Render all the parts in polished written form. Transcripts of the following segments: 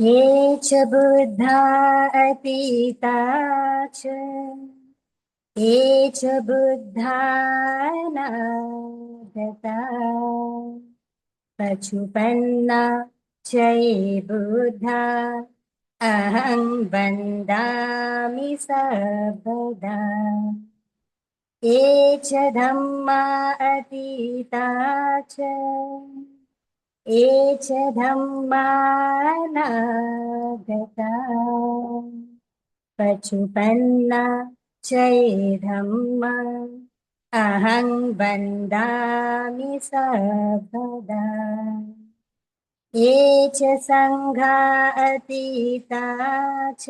ये च बुद्धा अतीता च ये च बुद्धा अनागता पशुपन्ना च ये बुद्धा अहं वन्दामि सर्वदा। ये च धम्मा अतीता च ये च धम्मानागता पशुपन्ना च ये धम्मा अहं वन्दामि सर्वदा। ये च सङ्घा अतीता च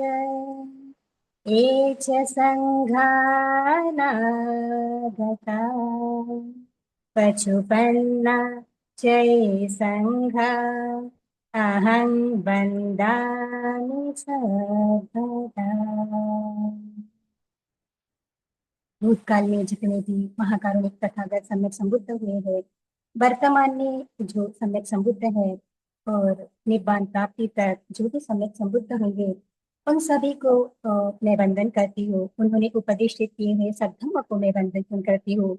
ये च सङ्घानागता पशुपन्ना च ये सङ्घा अहं वन्दामि सर्वदा। भूतकाल में जितने भी महाकारुणिक तथागत सम्यक संबुद्ध हुए हैं, वर्तमान में जो सम्यक संबुद्ध है और निब्बान प्राप्ति तक जो भी सम्यक संबुद्ध होंगे, उन सभी को मैं वंदन करती हूँ। उन्होंने उपदेशित किए हैं सब धर्म को मैं वंदन करती हूँ।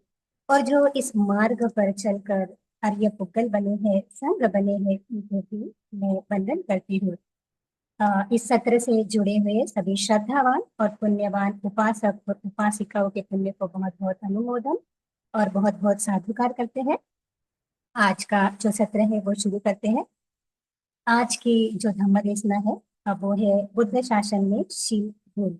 और जो इस मार्ग पर चलकर आर्य पुगल बने हैं, संग बने हैं, उनको भी मैं वंदन करती हूँ। इस सत्र से जुड़े हुए सभी श्रद्धावान और पुण्यवान उपासक और उपासिकाओं के पुण्य को बहुत बहुत अनुमोदन और बहुत बहुत साधुकार करते हैं। आज का जो सत्र है वो शुरू करते हैं। आज की जो धम्म देशना है अब वो है बुद्ध शासन में शील गुण।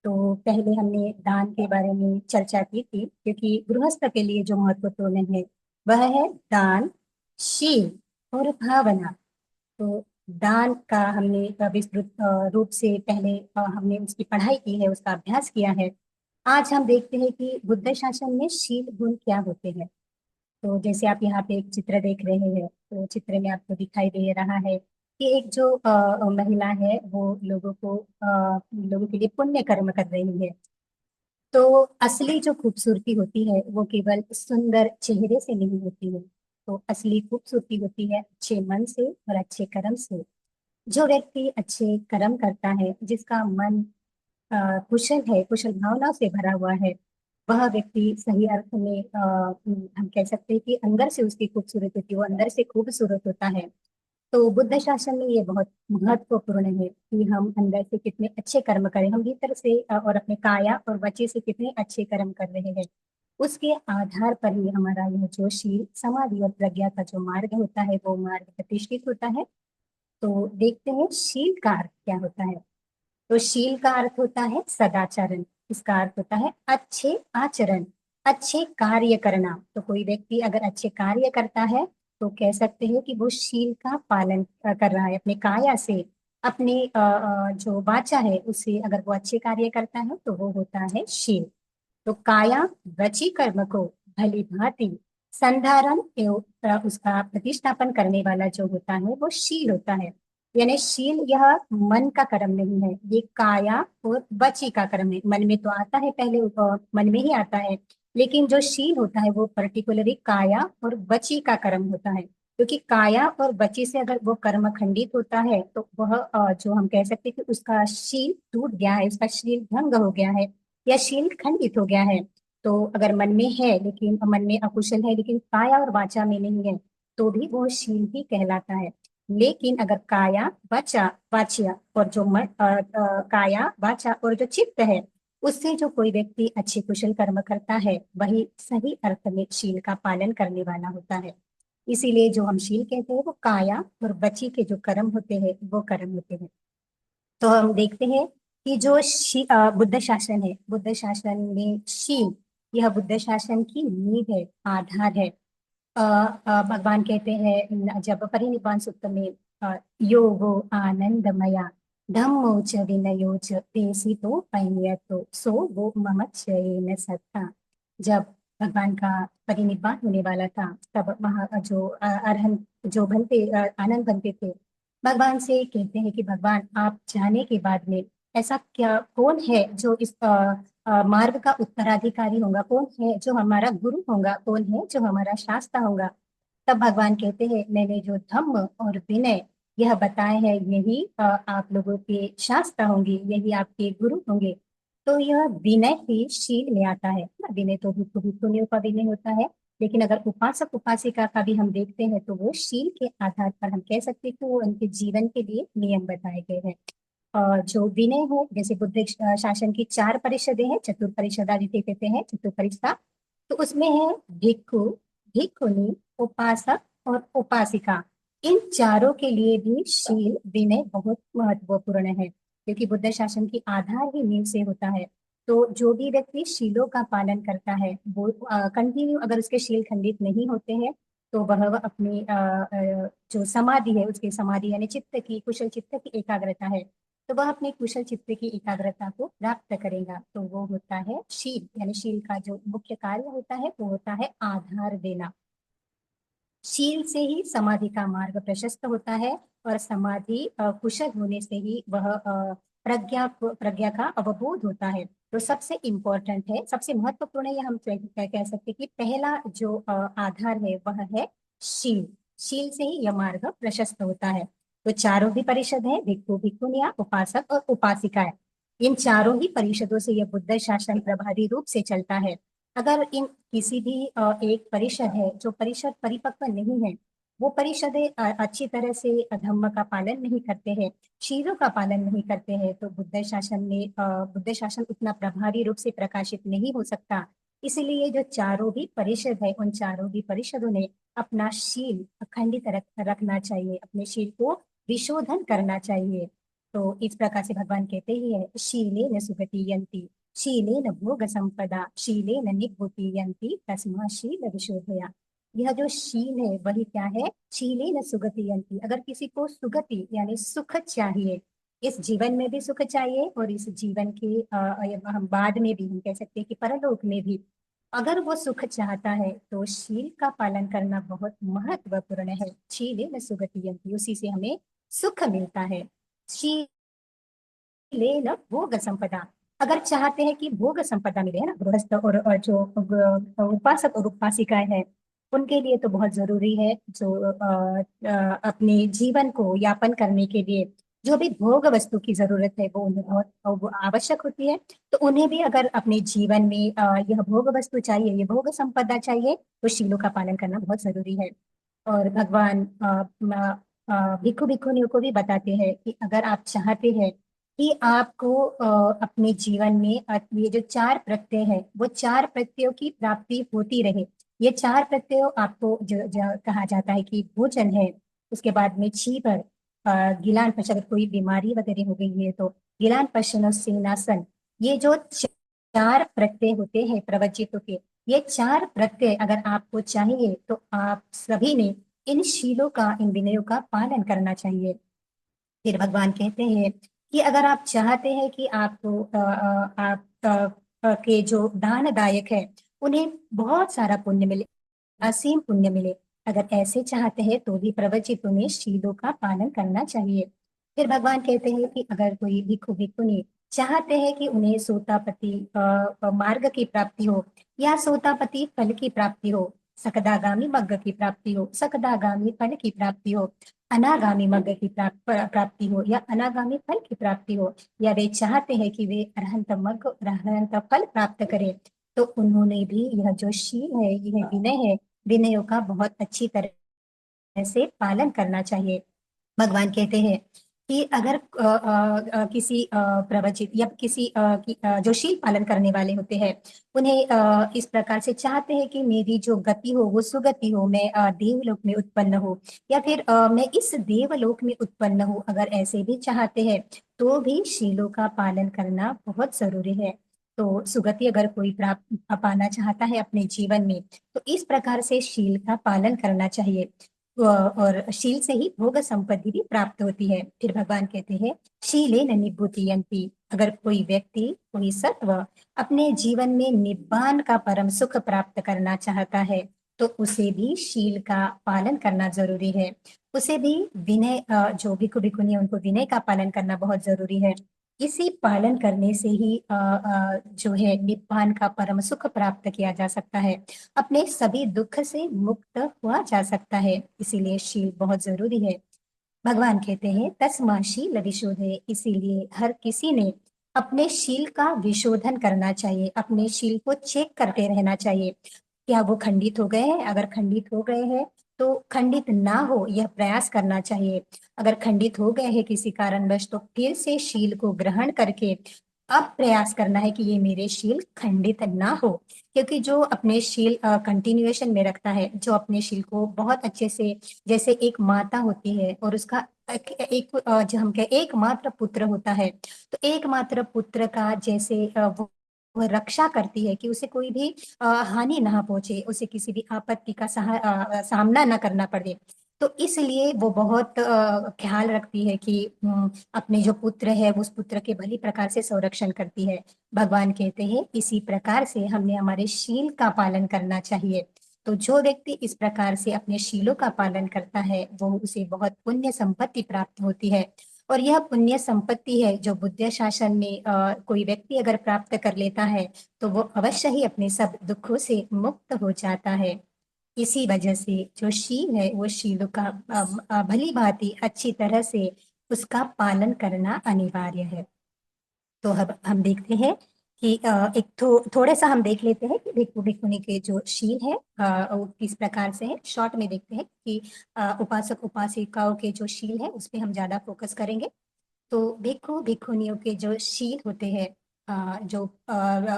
तो पहले हमने दान के बारे में चर्चा की थी, क्योंकि गृहस्थ के लिए जो महत्वपूर्ण है वह है दान, शील और भावना। तो दान का हमने विस्तृत रूप से पहले हमने उसकी पढ़ाई की है, उसका अभ्यास किया है। आज हम देखते हैं कि बुद्ध शासन में शील गुण क्या होते हैं। तो जैसे आप यहाँ पे एक चित्र देख रहे हैं, तो चित्र में आपको दिखाई दे रहा है कि एक जो महिला है वो लोगों के लिए पुण्य कर्म कर रही है। तो असली जो खूबसूरती होती है वो केवल सुंदर चेहरे से नहीं होती है। तो असली खूबसूरती होती है अच्छे मन से और अच्छे कर्म से। जो व्यक्ति अच्छे कर्म करता है, जिसका मन कुशल है, कुशल भावना से भरा हुआ है, वह व्यक्ति सही अर्थ में हम कह सकते हैं कि अंदर से उसकी खूबसूरत होती है, वो अंदर से खूबसूरत होता है। तो बुद्ध शासन में ये बहुत महत्वपूर्ण है कि हम अंदर से कितने अच्छे कर्म करें, हम भीतर से और अपने काया और वचन से कितने अच्छे कर्म कर रहे हैं। उसके आधार पर ही हमारा यह जो शील समाधि और प्रज्ञा का जो मार्ग होता है वो मार्ग प्रतिष्ठित होता है। तो देखते हैं शील का अर्थ क्या होता है। तो शील का अर्थ होता है सदाचरण। इसका अर्थ होता है अच्छे आचरण, अच्छे कार्य करना। तो कोई व्यक्ति अगर अच्छे कार्य करता है तो कह सकते हैं कि वो शील का पालन कर रहा है अपने काया से। अपने जो वाचा है उससे अगर वो अच्छे कार्य करता है तो वो होता है शील। तो काया वची कर्म को भली भांति संधारण एवं उसका प्रतिष्ठापन करने वाला जो होता है वो शील होता है। यानी शील यह मन का कर्म नहीं है, ये काया और वची का कर्म है। मन में तो आता है पहले, मन में ही आता है, लेकिन जो शील होता है वो पर्टिकुलरली काया और वची का कर्म होता है। क्योंकि काया और वची से अगर वो कर्म खंडित होता है तो वह जो हम कह सकते हैं कि उसका शील टूट गया है, उसका शील भंग हो गया है या शील खंडित हो गया है। तो अगर मन में है लेकिन मन में अकुशल है, लेकिन काया और वाचा में नहीं है, तो भी वो शील ही कहलाता है। लेकिन अगर काया वाचा वाचिया और जो काया वाचा और जो चित्त है, उससे जो कोई व्यक्ति अच्छे कुशल कर्म करता है वही सही अर्थ में शील का पालन करने वाला होता है। इसीलिए जो हम शील कहते हैं वो काया और वची के जो कर्म होते हैं वो कर्म होते हैं। तो हम देखते हैं कि जो बुद्ध शासन है, बुद्ध शासन में शील यह बुद्ध शासन की नींव है, आधार है। भगवान कहते हैं जब परिनिब्बाण सूक्त में योगो आनंदमया धम्मो च विनयो च देसितो पඤ्यतो सो वो मम चयेन सत्ता। जब भगवान का परिनिब्बाण होने वाला था तब वहाँ जो अरहंत जो बनते आनंद बनते थे, भगवान से कहते हैं कि भगवान आप जाने के बाद में ऐसा क्या कौन है जो इस मार्ग का उत्तराधिकारी होगा, कौन है जो हमारा गुरु होगा, कौन है जो हमारा शास्त्र होगा। तब भगवान कहते हैं मैंने जो धम्म और विनय यह बताए हैं, यही आप लोगों के शास्त्र होंगे, यही आपके गुरु होंगे। तो यह विनय ही शील में आता है ना। विनय तो भिक्षु भिक्षुनियों का विनय होता है, लेकिन अगर उपासक उपासिका का भी हम देखते हैं तो वो शील के आधार पर हम कह सकते हैं कि वो उनके जीवन के लिए नियम बताए गए हैं। जो विनय है, जैसे बुद्ध शासन की 4 परिषदें हैं, चतुर परिषदा जिसे कहते हैं, चतुर परिषदा। तो उसमें है भिक्खु, भिक्खुनी, उपासक और उपासिका। इन चारों के लिए भी शील विनय बहुत महत्वपूर्ण है, क्योंकि बुद्ध शासन की आधार ही नींव से होता है। तो जो भी व्यक्ति शीलों का पालन करता है वो कंटिन्यू, अगर उसके शील खंडित नहीं होते हैं तो वह अपनी जो समाधि है, उसकी समाधि यानी चित्त की, कुशल चित्त की एकाग्रता है, तो वह अपने कुशल चित्त की एकाग्रता को प्राप्त करेगा। तो वो होता है शील, यानी शील का जो मुख्य कार्य होता है वो होता है आधार देना। शील से ही समाधि का मार्ग प्रशस्त होता है, और समाधि कुशल होने से ही वह प्रज्ञा का अवबोध होता है। तो सबसे इम्पोर्टेंट है, सबसे महत्वपूर्ण है, ये हम कह सकते हैं कि पहला जो आधार है वह है शील। शील से ही यह मार्ग प्रशस्त होता है। तो चारों भी परिषद है, भिक्खु भिक्खुनिया, उपासक और उपासिकाएं। इन चारों ही परिषदों से यह बुद्ध शासन प्रभावी रूप से चलता है। अगर इन किसी भी एक परिषद है, जो परिषद परिपक्व नहीं है, वो परिषदें अच्छी तरह से धम्म का पालन नहीं करते हैं, शीलों का पालन नहीं करते हैं, तो बुद्ध शासन उतना प्रभावी रूप से प्रकाशित नहीं हो सकता। इसीलिए जो चारों भी परिषद है, उन चारों भी परिषदों ने अपना शील अखंडित रखना चाहिए, अपने शील को विशोधन करना चाहिए। तो इस प्रकार से भगवान कहते ही है, शीले न सुगति यंती, शीलेन भोग संपदा, शीलेन निभूति यंती, तस्मा शील विशोधया। यह जो शील है वही क्या है, शीलेन सुगति यंती। अगर किसी को सुगति यानी सुख चाहिए, इस जीवन में भी सुख चाहिए और इस जीवन के हम बाद में भी हम कह सकते हैं कि परलोक में भी अगर वो सुख चाहता है, तो शील का पालन करना बहुत महत्वपूर्ण है। शीलेन सुगति यंती, उसी से हमें सुख मिलता है। शील ले न भोग संपदा। अगर चाहते हैं कि भोग संपदा मिले, है ना, गृहस्थ और जो उपासक और उपासिकाएं हैं, उनके लिए तो बहुत जरूरी है, जो अपने जीवन को यापन करने के लिए जो भी भोग वस्तु की जरूरत है वो उन्हें बहुत वो आवश्यक होती है। तो उन्हें भी अगर अपने जीवन में यह भोग वस्तु चाहिए, ये भोग संपदा चाहिए, तो शीलों का पालन करना बहुत जरूरी है। और भगवान भिक्खु भिक्खुनियों को भी बताते हैं कि अगर आप चाहते हैं कि आपको अपने जीवन में ये जो 4 प्रत्यय है, वो 4 प्रत्ययों की प्राप्ति होती रहे। ये 4 प्रत्ययों आपको जो कहा जाता है कि भोजन है, उसके बाद में छीपर, गिलान पश्च, अगर कोई बीमारी वगैरह हो गई है तो गिलान पश्चन, सेनासन, ये जो 4 प्रत्यय होते हैं प्रवचितों के, ये 4 प्रत्यय अगर आपको चाहिए तो आप सभी ने इन शीलों का, इन विनयों का पालन करना चाहिए। फिर भगवान कहते हैं कि अगर आप चाहते हैं कि आपको आप के जो दानदायक है उन्हें बहुत सारा पुण्य मिले, असीम पुण्य मिले, अगर ऐसे चाहते हैं तो भी प्रवचितों में शीलों का पालन करना चाहिए। फिर भगवान कहते हैं कि अगर कोई भिक्खु भिक्खुनी चाहते हैं कि उन्हें सोतापति मार्ग की प्राप्ति हो, या सोतापति फल की प्राप्ति हो, सकदागामी मग्ग की प्राप्ति हो, सकदागामी फल की प्राप्ति हो, अनागामी मग्ग की प्राप्ति हो, या अनागामी फल की प्राप्ति हो, या वे चाहते हैं कि वे अरहंत मग्ग, अरहंत फल प्राप्त करें, तो उन्होंने भी यह जो शील है, यह विनय है, विनयों का बहुत अच्छी तरह से पालन करना चाहिए। भगवान कहते हैं कि अगर किसी प्रवचित या किसी जो शील पालन करने वाले होते हैं, उन्हें इस प्रकार से चाहते हैं कि मेरी जो गति हो वो सुगति हो, मैं देवलोक में उत्पन्न हो, या फिर मैं इस देवलोक में उत्पन्न हो, अगर ऐसे भी चाहते हैं तो भी शीलों का पालन करना बहुत जरूरी है। तो सुगति अगर कोई प्राप्त पाना चाहता है अपने जीवन में, तो इस प्रकार से शील का पालन करना चाहिए। और शील से ही भोग संपत्ति भी प्राप्त होती है। फिर भगवान कहते हैं, शीले न निभूतियंती। अगर कोई व्यक्ति, कोई सत्व अपने जीवन में निब्बान का परम सुख प्राप्त करना चाहता है, तो उसे भी शील का पालन करना जरूरी है। उसे भी विनय, जो भिक्खु भिक्खुनी है उनको विनय का पालन करना बहुत जरूरी है। इसी पालन करने से ही जो है निब्बान का परम सुख प्राप्त किया जा सकता है, अपने सभी दुख से मुक्त हुआ जा सकता है। इसीलिए शील बहुत जरूरी है। भगवान कहते हैं तस्माशील विशोधे, इसीलिए हर किसी ने अपने शील का विशोधन करना चाहिए, अपने शील को चेक करते रहना चाहिए। क्या वो खंडित हो गए हैं? अगर खंडित हो गए हैं तो खंडित ना हो यह प्रयास करना चाहिए। अगर खंडित हो गए हैं किसी कारणवश तो फिर से शील को ग्रहण करके अब प्रयास करना है कि ये मेरे शील खंडित ना हो। क्योंकि जो अपने शील कंटिन्यूएशन में रखता है, जो अपने शील को बहुत अच्छे से, जैसे एक माता होती है और उसका जो हम कहे एकमात्र पुत्र होता है, तो एकमात्र पुत्र का जैसे वो रक्षा करती है कि उसे कोई भी हानि ना पहुंचे, उसे किसी भी आपत्ति का सामना ना करना पड़े। तो इसलिए वो बहुत ख्याल रखती है कि अपने जो पुत्र है उस पुत्र के भली प्रकार से संरक्षण करती है। भगवान कहते हैं इसी प्रकार से हमने हमारे शील का पालन करना चाहिए। तो जो व्यक्ति इस प्रकार से अपने शीलों का पालन करता है वो उसे बहुत पुण्य संपत्ति प्राप्त होती है। और यह पुण्य संपत्ति है जो बुद्ध शासन में कोई व्यक्ति अगर प्राप्त कर लेता है तो वो अवश्य ही अपने सब दुखों से मुक्त हो जाता है। इसी वजह से जो शील है वो शीलों का भली भांति अच्छी तरह से उसका पालन करना अनिवार्य है। तो अब हम देखते हैं कि एक थोड़ा सा हम देख लेते हैं कि भिक्षु भिक्षुणी के जो शील है वो किस प्रकार से है। शॉर्ट में देखते हैं कि उपासक उपासिकाओं के जो शील है उस पे हम ज्यादा फोकस करेंगे। तो भिक्षु भिक्षुणियों के जो शील होते हैं जो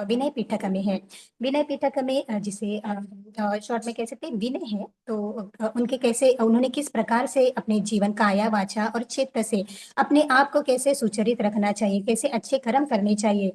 विनय पिटक में है, विनय पिटक में जिसे शॉर्ट में कह सकते हैं विनय है, तो उनके कैसे उन्होंने किस प्रकार से अपने जीवन काया वाचा और चित्त से अपने आप को कैसे सुचरित रखना चाहिए, कैसे अच्छे कर्म करने चाहिए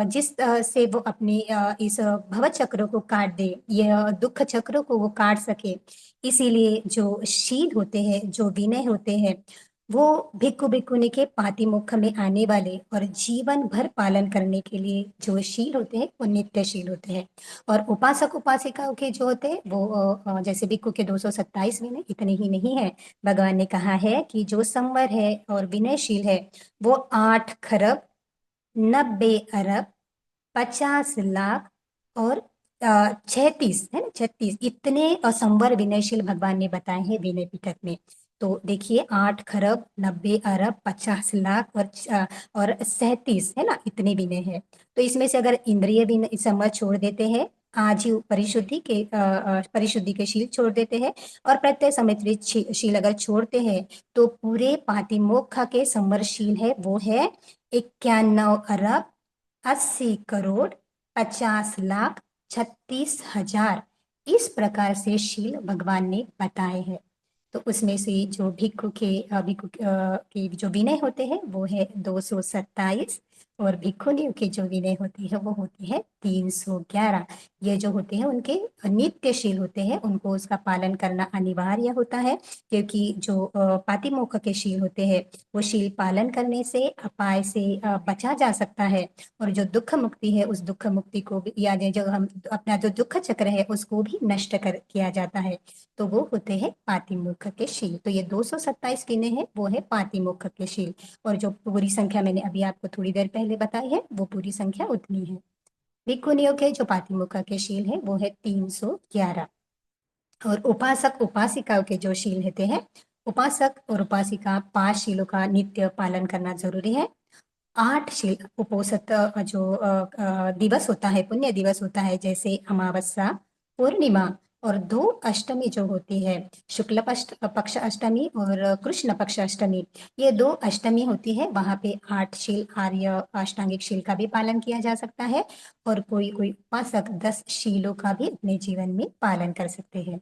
जिस से वो अपने इस भव चक्र को काट दे, यह दुख चक्र को वो काट सके। इसीलिए जो शील होते हैं, जो विनय होते हैं, वो भिक्खु भिक्खुनी के पातिमुख में आने वाले और जीवन भर पालन करने के लिए जो शील होते हैं वो नित्यशील होते हैं। और उपासक उपासिकाओं के जो होते हैं वो जैसे भिक्खु के 227 विनय इतने ही नहीं है। भगवान ने कहा है कि जो संवर है और विनयशील है वो 8 खरब 90 अरब 50 लाख और 36 है ना, 36 इतने संवर विनयशील भगवान ने बताए हैं विनय पिटक में। तो देखिए 8 खरब 90 अरब 50 लाख और 37 है ना, इतने विनय है। तो इसमें से अगर इंद्रिय विनय संवर छोड़ देते हैं, आजीव परिशुद्धि के शील छोड़ देते हैं और प्रत्यय समित्रित शील अगर छोड़ते हैं तो पूरे पातिमोक्ष के संवर शील है वो है 91 अरब 80 करोड़ 50 लाख 36 हजार। इस प्रकार से शील भगवान ने बताए हैं। तो उसमें से जो के जो विनय होते हैं वो है 227 और भिक्षुनियों के जो विनय होती है वो होती है 311। ये जो होते हैं उनके नित्यशील होते हैं, उनको उसका पालन करना अनिवार्य होता है। क्योंकि जो पातिमोक्ष के शील होते हैं वो शील पालन करने से अपाय से बचा जा सकता है। और जो दुख मुक्ति है उस दुख मुक्ति को भी, या जो हम अपना जो दुख चक्र है उसको भी नष्ट कर किया जाता है। तो वो होते हैं पातिमुख के शील। तो ये 227 विनय है वो है पातिमुख के शील। और जो पूरी संख्या मैंने अभी आपको थोड़ी देर पहले बताई है वो पूरी संख्या उतनी है। भिक्खुनियों के जो पातिमुख के शील है वो है 311। और उपासक उपासिकाओं के जो शील होते हैं, उपासक और उपासिका 5 शीलों का नित्य पालन करना जरूरी है। 8 शील उपोषित जो दिवस होता है, पुण्य दिवस होता है, जैसे अमावस्या पूर्णिमा और 2 अष्टमी जो होती है, शुक्ल पक्ष अष्टमी और कृष्ण पक्ष अष्टमी, ये 2 अष्टमी होती है। वहां पे 8 शील आर्य अष्टांगिक शील का भी पालन किया जा सकता है और कोई कोई उपासक 10 शीलों का भी अपने जीवन में पालन कर सकते हैं।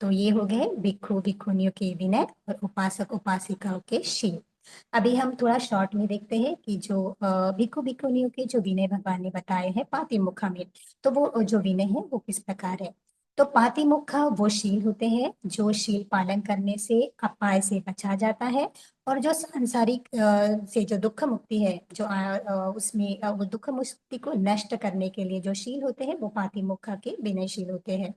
तो ये हो गए भिक्षु भिक्षुनियों के विनय और उपासक उपासिकाओं के शील। अभी हम थोड़ा शॉर्ट में देखते हैं कि जो भिक्षु भिक्षुनियों के जो विनय भगवान ने बताए हैं पातिमुखा में, तो वो जो विनय है वो किस प्रकार है। तो पातिमुखा वो शील होते हैं जो शील पालन करने से अपाय से बचा जाता है। और जो सांसारिक से जो दुख मुक्ति है जो उसमें वो दुख मुक्ति को नष्ट करने के लिए जो शील होते हैं वो पातिमुखा के विनय शील होते हैं।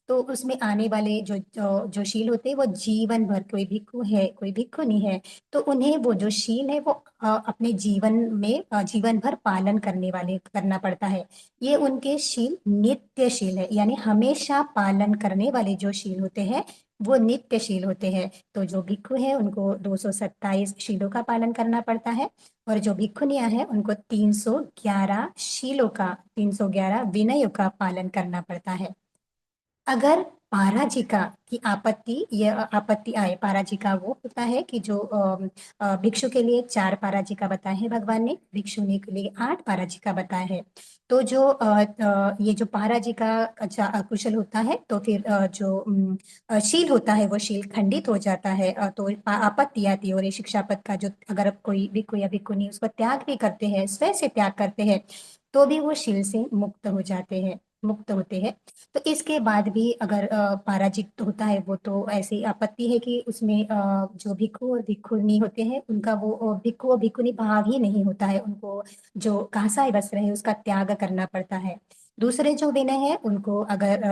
तो उसमें आने वाले जो शील होते हैं वो जीवन भर, कोई भिक्षु है कोई भिक्षु नहीं है, तो उन्हें वो जो शील है वो अपने जीवन में जीवन भर पालन करने वाले करना पड़ता है। ये उनके शील नित्य शील है, यानी हमेशा पालन करने वाले जो शील होते हैं वो नित्यशील होते हैं। तो जो भिक्षु है उनको 227 शीलों का पालन करना पड़ता है, और जो भिक्षुनियां हैं उनको 311 शीलों का, 311 विनयों का पालन करना पड़ता है। अगर पराजिका की आपत्ति, ये आपत्ति आए, पराजिका वो होता है कि जो भिक्षु के लिए 4 पराजिका बताए हैं भगवान ने, भिक्षुनी के लिए 8 पराजिका बताए हैं। तो जो ये जो पराजिका अच्छा अकुशल होता है, तो फिर शील होता है वो शील खंडित हो जाता है, तो आपत्ति आती है, और ये शिक्षापद का जो अगर कोई भिक्षु या भिक्षुनी उसको त्याग भी करते हैं, स्वयं से त्याग करते हैं, तो भी वो शील से मुक्त हो जाते हैं, मुक्त होते हैं। तो इसके बाद भी अगर पराजित होता है वो, तो ऐसी आपत्ति है कि उसमें जो भिक्षु और भिक्षुनी होते हैं उनका वो भिक्षु और भिक्षुनी भाव ही नहीं होता है, उनको जो कांसाय वस्त्र है उसका त्याग करना पड़ता है। दूसरे जो विनय है उनको अगर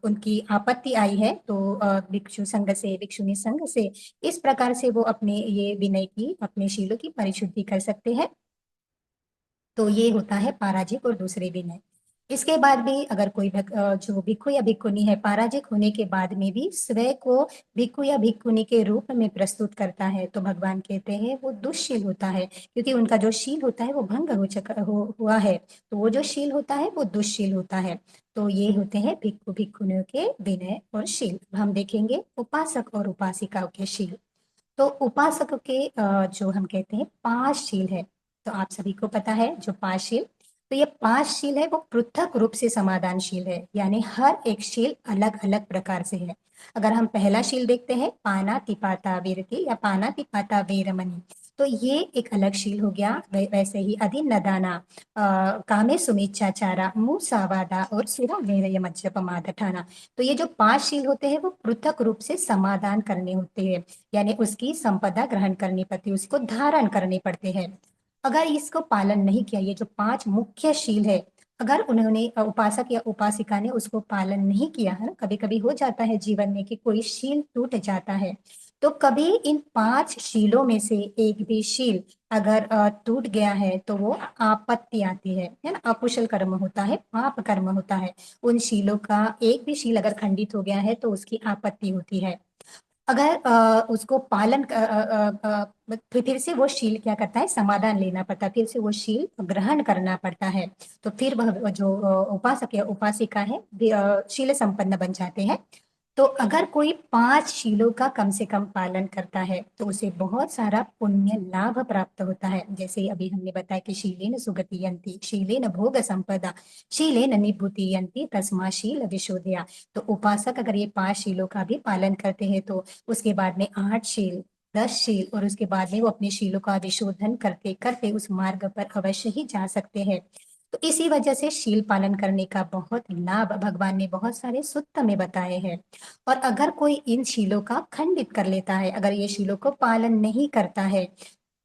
उनकी आपत्ति आई है, तो भिक्षु संघ से, भिक्षुनी संघ से, इस प्रकार से वो अपने ये विनय की, अपने शीलों की परिशुद्धि कर सकते हैं। तो ये होता है पराजिक और दूसरे विनय। इसके बाद भी अगर कोई जो भिक्षु या भिक्षुनी है, पराजिक होने के बाद में भी स्वयं को भिक्षु या भिक्षुनी के रूप में प्रस्तुत करता है, तो भगवान कहते हैं वो दुष्शील होता है, क्योंकि उनका जो शील होता है वो भंग हुआ है, तो वो जो शील होता है वो दुष्शील होता है। तो ये होते हैं भिक्षु भिक्षुनियों के विनय और शील। हम देखेंगे उपासक और उपासिकाओं के शील। तो उपासक के जो हम कहते हैं 5 शील है, तो आप सभी को पता है जो 5 शील, तो ये 5 शील है वो पृथक रूप से समाधानशील है, यानी हर एक शील अलग अलग प्रकार से है। अगर हम पहला शील देखते हैं, पाना तिपाता वीरति या पाना तिपाता वीरमणि, तो ये एक अलग शील हो गया। वैसे ही अधिनदाना, कामे सुमिच्छाचारा, मुसावादा और सिरा वेरय मज्जपमादठाना, तो ये जो 5 शील होते हैं वो पृथक रूप से समाधान करने होते हैं, यानी उसकी संपदा ग्रहण करनी पड़ती है, उसको धारण करने पड़ते हैं। अगर इसको पालन नहीं किया, ये जो 5 मुख्य शील है, अगर उन्होंने उपासक या उपासिका ने उसको पालन नहीं किया है ना, कभी कभी हो जाता है जीवन में कि कोई शील टूट जाता है, तो कभी इन 5 शीलों में से एक भी शील अगर टूट गया है, तो वो आपत्ति आती है ना, अकुशल कर्म होता है, पाप कर्म होता है। उन शीलों का एक भी शील अगर खंडित हो गया है तो उसकी आपत्ति होती है। अगर उसको पालन फिर से वो शील क्या करता है, समाधान लेना पड़ता है, फिर से वो शील ग्रहण करना पड़ता है, तो फिर वह जो उपासक या उपासिका है शील संपन्न बन जाते हैं। तो अगर कोई 5 शीलों का कम से कम पालन करता है तो उसे बहुत सारा पुण्य लाभ प्राप्त होता है, जैसे अभी हमने बताया कि शीलेन सुगति यंती, शीलेन भोग संपदा, शीलेन निभूति यंती, तस्मा शील विशोधया। तो उपासक अगर ये 5 शीलों का भी पालन करते हैं, तो उसके बाद में 8 शील, 10 शील, और उसके बाद में वो अपने शीलों का विशोधन करते करते उस मार्ग पर अवश्य ही जा सकते हैं। तो इसी वजह से शील पालन करने का बहुत लाभ भगवान ने बहुत सारे सुत्त में बताए हैं। और अगर कोई इन शीलों का खंडित कर लेता है, अगर ये शीलों को पालन नहीं करता है,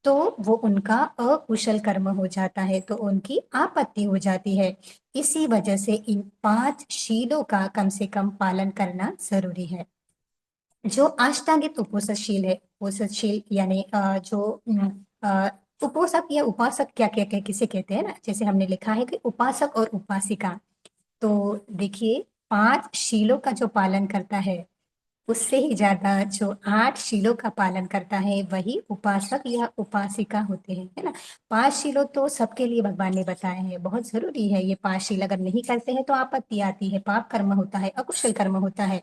तो वो उनका अकुशल कर्म हो जाता है, तो उनकी आपत्ति हो जाती है। इसी वजह से इन 5 शीलों का कम से कम पालन करना जरूरी है। जो अष्टांगिक उपोषणशील है, उपोषणशील यानी जो उपोषक या उपासक क्या क्या क्या किसे कहते हैं ना, जैसे हमने लिखा है कि उपासक और उपासिका, तो देखिए 5 शीलों का जो पालन करता है, उससे ही ज्यादा जो 8 शीलों का पालन करता है वही उपासक या उपासिका होते हैं, है ना। 5 शीलों तो सबके लिए भगवान ने बताए हैं, बहुत जरूरी है। ये 5 शील अगर नहीं करते हैं तो आपत्ति आती है, पाप कर्म होता है, अकुशल कर्म होता है।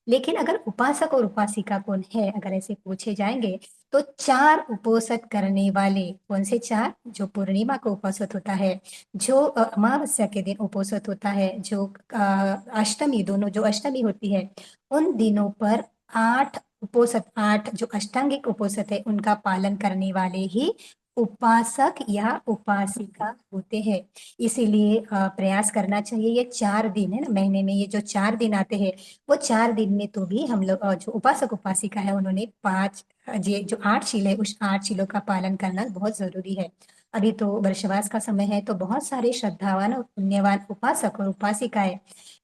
लेकिन अगर उपासक और उपासिका कौन है, अगर ऐसे पूछे जाएंगे, तो 4 उपोषित करने वाले, कौन से 4, जो पूर्णिमा को उपोषित होता है, जो अमावस्या के दिन उपोषित होता है, जो अष्टमी, दोनों जो अष्टमी होती है उन दिनों पर 8 उपोषित, 8 जो अष्टांगिक उपोषित है उनका पालन करने वाले ही उपासक या उपासिका होते हैं। इसीलिए प्रयास करना चाहिए। ये 4 दिन है ना महीने में, ये जो 4 दिन आते हैं, वो 4 दिन में तो भी हम लोग जो उपासक उपासिका है उन्होंने 5 ये जो 8 शील है उस 8 शीलों का पालन करना बहुत जरूरी है। अभी तो वर्षवास का समय है, तो बहुत सारे श्रद्धावान और पुण्यवान उपासक और उपासिकाएं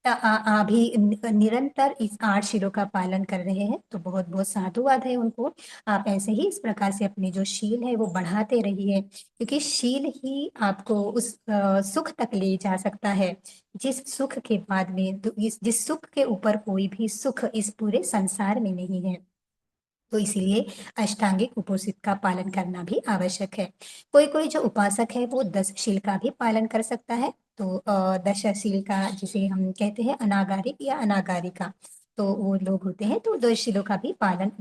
अभी निरंतर इस 8 शीलों का पालन कर रहे हैं, तो बहुत बहुत साधुवाद है उनको। आप ऐसे ही इस प्रकार से अपनी जो शील है वो बढ़ाते रहिए, क्योंकि शील ही आपको उस सुख तक ले जा सकता है, जिस सुख के बाद में जिस सुख के ऊपर कोई भी सुख इस पूरे संसार में नहीं है। तो इसीलिए अष्टांगिक उपोषित का पालन करना भी आवश्यक है। कोई कोई जो उपासक है वो 10 शील का भी पालन कर सकता है। तो दश शील का जिसे हम कहते हैं अनागारिक या अनागारिका, तो वो लोग होते हैं, तो 2 शीलों का भी पालन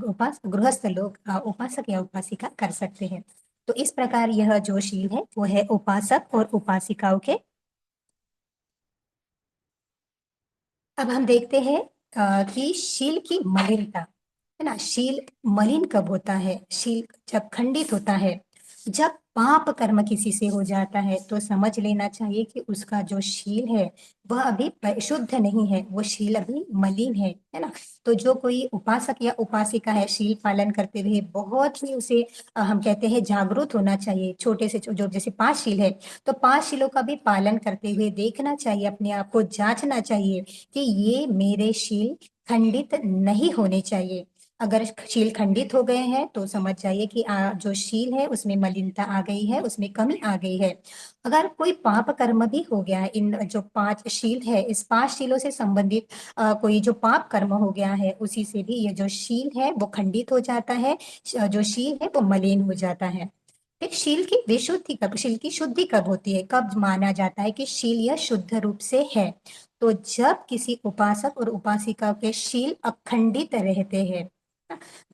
गृहस्थ लोग उपासक या उपासिका कर सकते हैं। तो इस प्रकार यह जो शील है वो है उपासक और उपासिकाओं के। अब हम देखते हैं कि शील की मलिनता, है ना। शील मलिन कब होता है? शील जब खंडित होता है, जब पाप कर्म किसी से हो जाता है, तो समझ लेना चाहिए कि उसका जो शील है वह अभी शुद्ध नहीं है, वो शील अभी मलिन है ना। तो जो कोई उपासक या उपासिका है, शील पालन करते हुए बहुत ही उसे हम कहते हैं जागरूक होना चाहिए। छोटे से जो जैसे 5 शील है, तो 5 शीलों का भी पालन करते हुए देखना चाहिए, अपने आप को जांचना चाहिए कि ये मेरे शील खंडित नहीं होने चाहिए। अगर शील खंडित हो गए हैं तो समझ जाइए कि जो शील है उसमें मलिनता आ गई है, उसमें कमी आ गई है। अगर कोई पाप कर्म भी हो गया है, इन जो 5 शील है, इस 5 शीलों से संबंधित कोई जो पाप कर्म हो गया है, उसी से भी ये जो शील है वो खंडित हो जाता है, जो शील है वो मलिन हो जाता है। फिर शील की विशुद्धि कब, शील की शुद्धि कब होती है, कब माना जाता है कि शील यह शुद्ध रूप से है? तो जब किसी उपासक और उपासिका के शील अखंडित रहते हैं।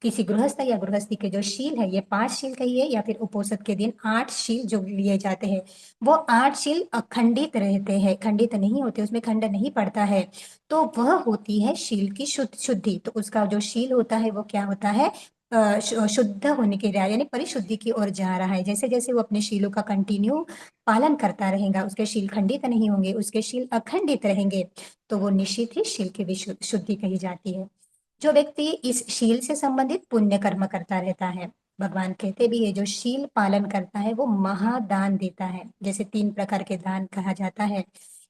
किसी गृहस्थ या गृहस्थी के जो शील है, ये 5 शील कहिए या फिर उपोषद के दिन 8 शील जो लिए जाते हैं, वो 8 शील अखंडित रहते हैं, खंडित नहीं होते, उसमें खंड नहीं पड़ता है। तो वह होती है शील की शुद्धि। तो उसका जो शील होता है वो क्या होता है? शुद्ध होने के यानी परिशुद्धि की ओर जा रहा है। जैसे जैसे वो अपने शीलों का कंटिन्यू पालन करता रहेगा, उसके शील खंडित नहीं होंगे, उसके शील अखंडित रहेंगे, तो वो निश्चित ही शील की शुद्धि कही जाती है। जो व्यक्ति इस शील से संबंधित पुण्य कर्म करता रहता है, भगवान कहते भी है, जो शील पालन करता है वो महादान देता है। जैसे 3 प्रकार के दान कहा जाता है,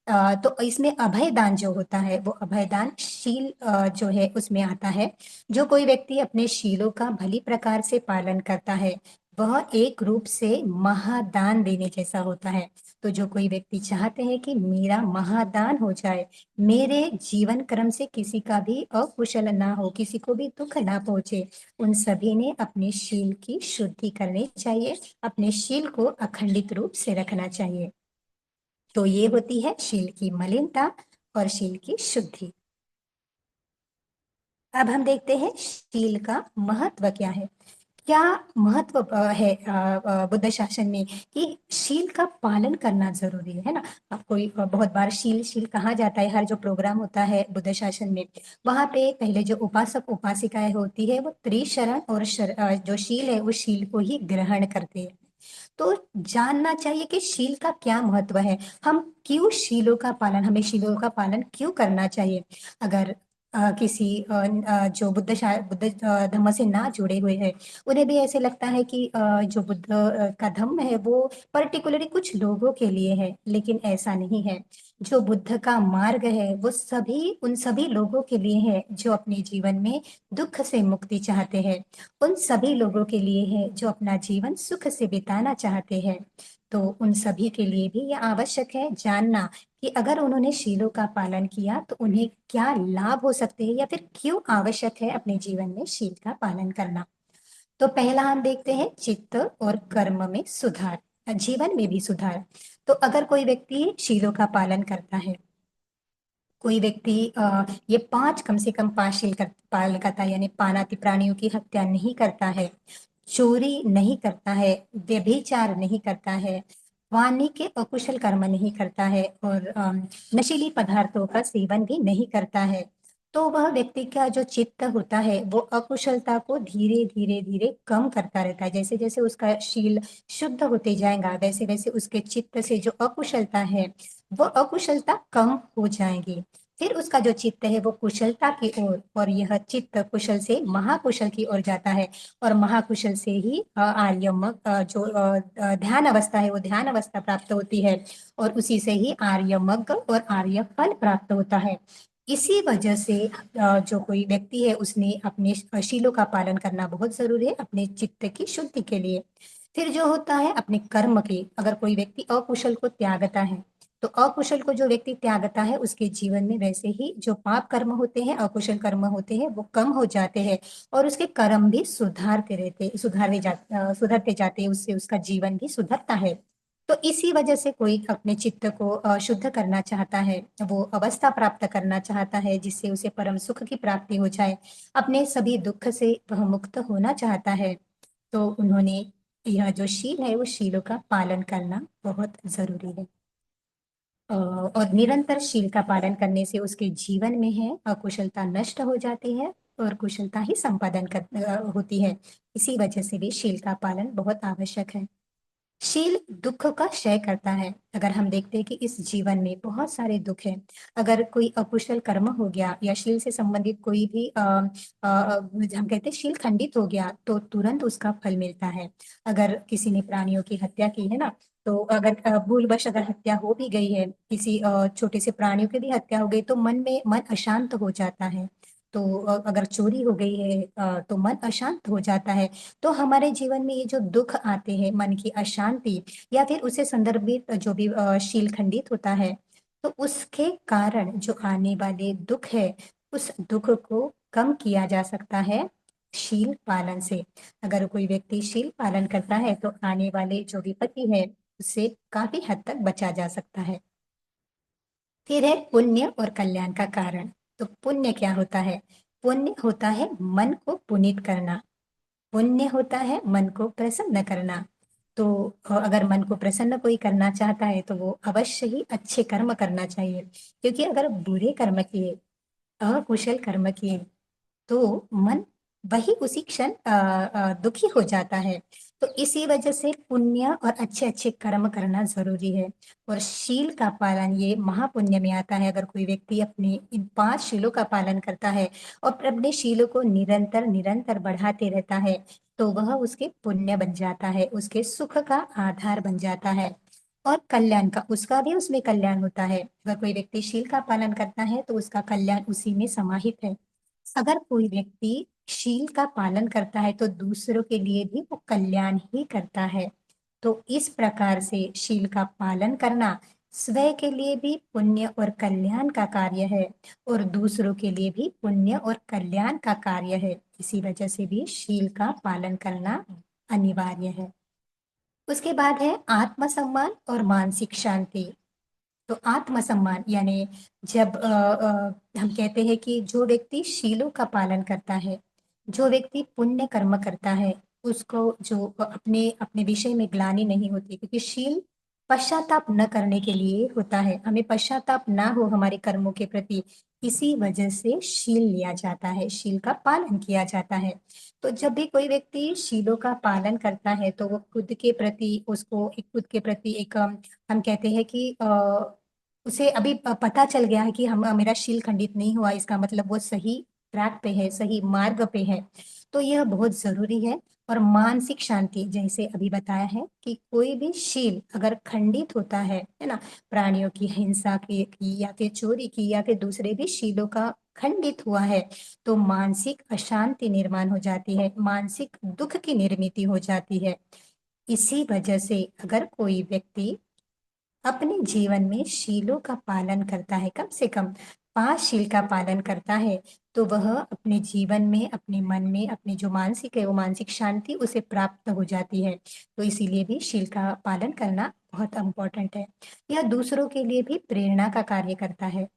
तो इसमें अभय दान जो होता है वो अभय दान शील जो है उसमें आता है। जो कोई व्यक्ति अपने शीलों का भली प्रकार से पालन करता है, वह एक रूप से महादान देने जैसा होता है। तो जो कोई व्यक्ति चाहते हैं कि मेरा महादान हो जाए, मेरे जीवन क्रम से किसी का भी अकुशल ना हो, किसी को भी दुख ना पहुंचे, उन सभी ने अपने शील की शुद्धि करनी चाहिए, अपने शील को अखंडित रूप से रखना चाहिए। तो ये होती है शील की मलिनता और शील की शुद्धि। अब हम देखते हैं शील का महत्व क्या है। क्या महत्व है बुद्ध शासन में कि शील का पालन करना जरूरी है ना। अब कोई बहुत बार शील शील कहा जाता है, हर जो प्रोग्राम होता है बुद्ध शासन में, वहां पे पहले जो उपासक उपासिकाएं होती है वो त्रिशरण और जो शील है वो शील को ही ग्रहण करते हैं। तो जानना चाहिए कि शील का क्या महत्व है, हम क्यों शीलों का पालन, हमें शीलों का पालन क्यों करना चाहिए। अगर किसी जो बुद्ध धम्म से ना जुड़े हुए हैं, उन्हें भी ऐसे लगता है कि जो बुद्ध का धम्म है वो पर्टिकुलरली कुछ लोगों के लिए है, लेकिन ऐसा नहीं है। जो बुद्ध का मार्ग है वो उन सभी लोगों के लिए है जो अपने जीवन में दुख से मुक्ति चाहते हैं, उन सभी लोगों के लिए है जो अपना जीवन सुख से बिताना चाहते हैं। तो उन सभी के लिए भी यह आवश्यक है जानना कि अगर उन्होंने शीलों का पालन किया तो उन्हें क्या लाभ हो सकते हैं, या फिर क्यों आवश्यक है अपने जीवन में शील का पालन करना। तो पहला हम देखते हैं चित्त और कर्म में सुधार, जीवन में भी सुधार। तो अगर कोई व्यक्ति शीलों का पालन करता है, कोई व्यक्ति ये 5 कम से कम 5 शील पालन करता है, यानी पानाति प्राणियों की हत्या नहीं करता है, चोरी नहीं करता है, व्यभिचार नहीं करता है, वाणी के अकुशल कर्म नहीं करता है, और नशीली पदार्थों का सेवन भी नहीं करता है, तो वह व्यक्ति का जो चित्त होता है वो अकुशलता को धीरे धीरे धीरे कम करता रहता है। जैसे जैसे उसका शील शुद्ध होते जाएगा, वैसे वैसे उसके चित्त से जो अकुशलता है वो अकुशलता कम हो जाएगी। फिर उसका जो चित्त है वो कुशलता की ओर, और यह चित्त कुशल से महाकुशल की ओर जाता है, और महाकुशल से ही आर्यमक जो ध्यान अवस्था है वो ध्यान अवस्था प्राप्त होती है, और उसी से ही आर्यमग और आर्य फल प्राप्त होता है। इसी वजह से जो कोई व्यक्ति है उसने अपने शीलों का पालन करना बहुत जरूरी है अपने चित्त की शुद्धि के लिए। फिर जो होता है अपने कर्म की, अगर कोई व्यक्ति अकुशल को त्यागता है, तो अकुशल को जो व्यक्ति त्यागता है उसके जीवन में वैसे ही जो पाप कर्म होते हैं, अकुशल कर्म होते हैं, वो कम हो जाते हैं, और उसके कर्म भी सुधरते जाते हैं, उससे उसका जीवन भी सुधरता है। तो इसी वजह से कोई अपने चित्त को शुद्ध करना चाहता है, वो अवस्था प्राप्त करना चाहता है जिससे उसे परम सुख की प्राप्ति हो जाए, अपने सभी दुख से वह मुक्त होना चाहता है, तो उन्होंने यह जो शील है वो शीलों का पालन करना बहुत जरूरी है। और निरंतर शील का पालन करने से उसके जीवन में है अकुशलता नष्ट हो जाती है, और कुशलता ही होती है। इसी वजह से भी शील का पालन बहुत आवश्यक है। शील दुख का क्षय करता है। अगर हम देखते हैं कि इस जीवन में बहुत सारे दुख हैं, अगर कोई अकुशल कर्म हो गया या शील से संबंधित कोई भी हम कहते हैं शील खंडित हो गया, तो तुरंत उसका फल मिलता है। अगर किसी ने प्राणियों की हत्या की है ना, तो अगर भूलवश अगर हत्या हो भी गई है, किसी छोटे से प्राणियों की भी हत्या हो गई, तो मन अशांत हो जाता है। तो अगर चोरी हो गई है तो मन अशांत हो जाता है। तो हमारे जीवन में ये जो दुख आते हैं, मन की अशांति, या फिर उसे संदर्भित जो भी शील खंडित होता है, तो उसके कारण जो आने वाले दुख है, उस दुख को कम किया जा सकता है शील पालन से। अगर कोई व्यक्ति शील पालन करता है तो आने वाले जो विपत्ति है उससे काफी हद तक बचा जा सकता है। फिर है पुण्य और कल्याण का कारण। तो पुण्य क्या होता है? पुण्य होता है मन को पुनीत करना, पुण्य होता है मन को प्रसन्न करना। तो अगर मन को प्रसन्न कोई करना चाहता है तो वो अवश्य ही अच्छे कर्म करना चाहिए, क्योंकि अगर बुरे कर्म किए, अकुशल कर्म किए, तो मन वही उसी क्षण दुखी हो जाता है। तो इसी वजह से पुण्य और अच्छे अच्छे कर्म करना जरूरी है। और शील का पालन ये महापुण्य में आता है। अगर कोई व्यक्ति अपने इन 5 शीलों का पालन करता है और अपने शीलों को निरंतर निरंतर बढ़ाते रहता है, तो वह उसके पुण्य बन जाता है, उसके सुख का आधार बन जाता है। और कल्याण का, उसका भी उसमें कल्याण होता है। अगर कोई व्यक्ति शील का पालन करता है तो उसका कल्याण उसी में समाहित है। अगर कोई व्यक्ति शील का पालन करता है तो दूसरों के लिए भी वो कल्याण ही करता है। तो इस प्रकार से शील का पालन करना स्वयं के लिए भी पुण्य और कल्याण का कार्य है, और दूसरों के लिए भी पुण्य और कल्याण का कार्य है। इसी वजह से भी शील का पालन करना अनिवार्य है। उसके बाद है आत्मसम्मान और मानसिक शांति। तो आत्मसम्मान यानी जब हम कहते हैं कि जो व्यक्ति शीलों का पालन करता है, जो व्यक्ति पुण्य कर्म करता है, उसको जो अपने अपने विषय में ग्लानि नहीं होती, क्योंकि शील पश्चाताप न करने के लिए होता है, हमें पश्चाताप ना हो हमारे कर्मों के प्रति। इसी वजह से शील लिया जाता है, शील का पालन किया जाता है। तो जब भी कोई व्यक्ति शीलों का पालन करता है तो वो खुद के प्रति, उसको एक खुद के प्रति एक हम कहते हैं कि उसे अभी पता चल गया है कि हम मेरा शील खंडित नहीं हुआ, इसका मतलब वो सही ट्रैक पे है, सही मार्ग पे है। तो यह बहुत जरूरी है। और मानसिक शांति, जैसे अभी बताया है कि कोई भी शील अगर खंडित होता है ना, प्राणियों की हिंसा की या फिर चोरी की या फिर दूसरे भी शीलों का खंडित हुआ है, तो मानसिक अशांति निर्माण हो जाती है, मानसिक दुख की निर्मिति हो जाती है। इसी वजह से अगर कोई व्यक्ति अपने जीवन में शीलों का पालन करता है, कम से कम 5 शील का पालन करता है, तो वह अपने जीवन में, अपने मन में, अपनी जो मानसिक है वो मानसिक शांति उसे प्राप्त हो जाती है। तो इसीलिए भी शील का पालन करना बहुत इम्पोर्टेंट है। यह दूसरों के लिए भी प्रेरणा का कार्य करता है।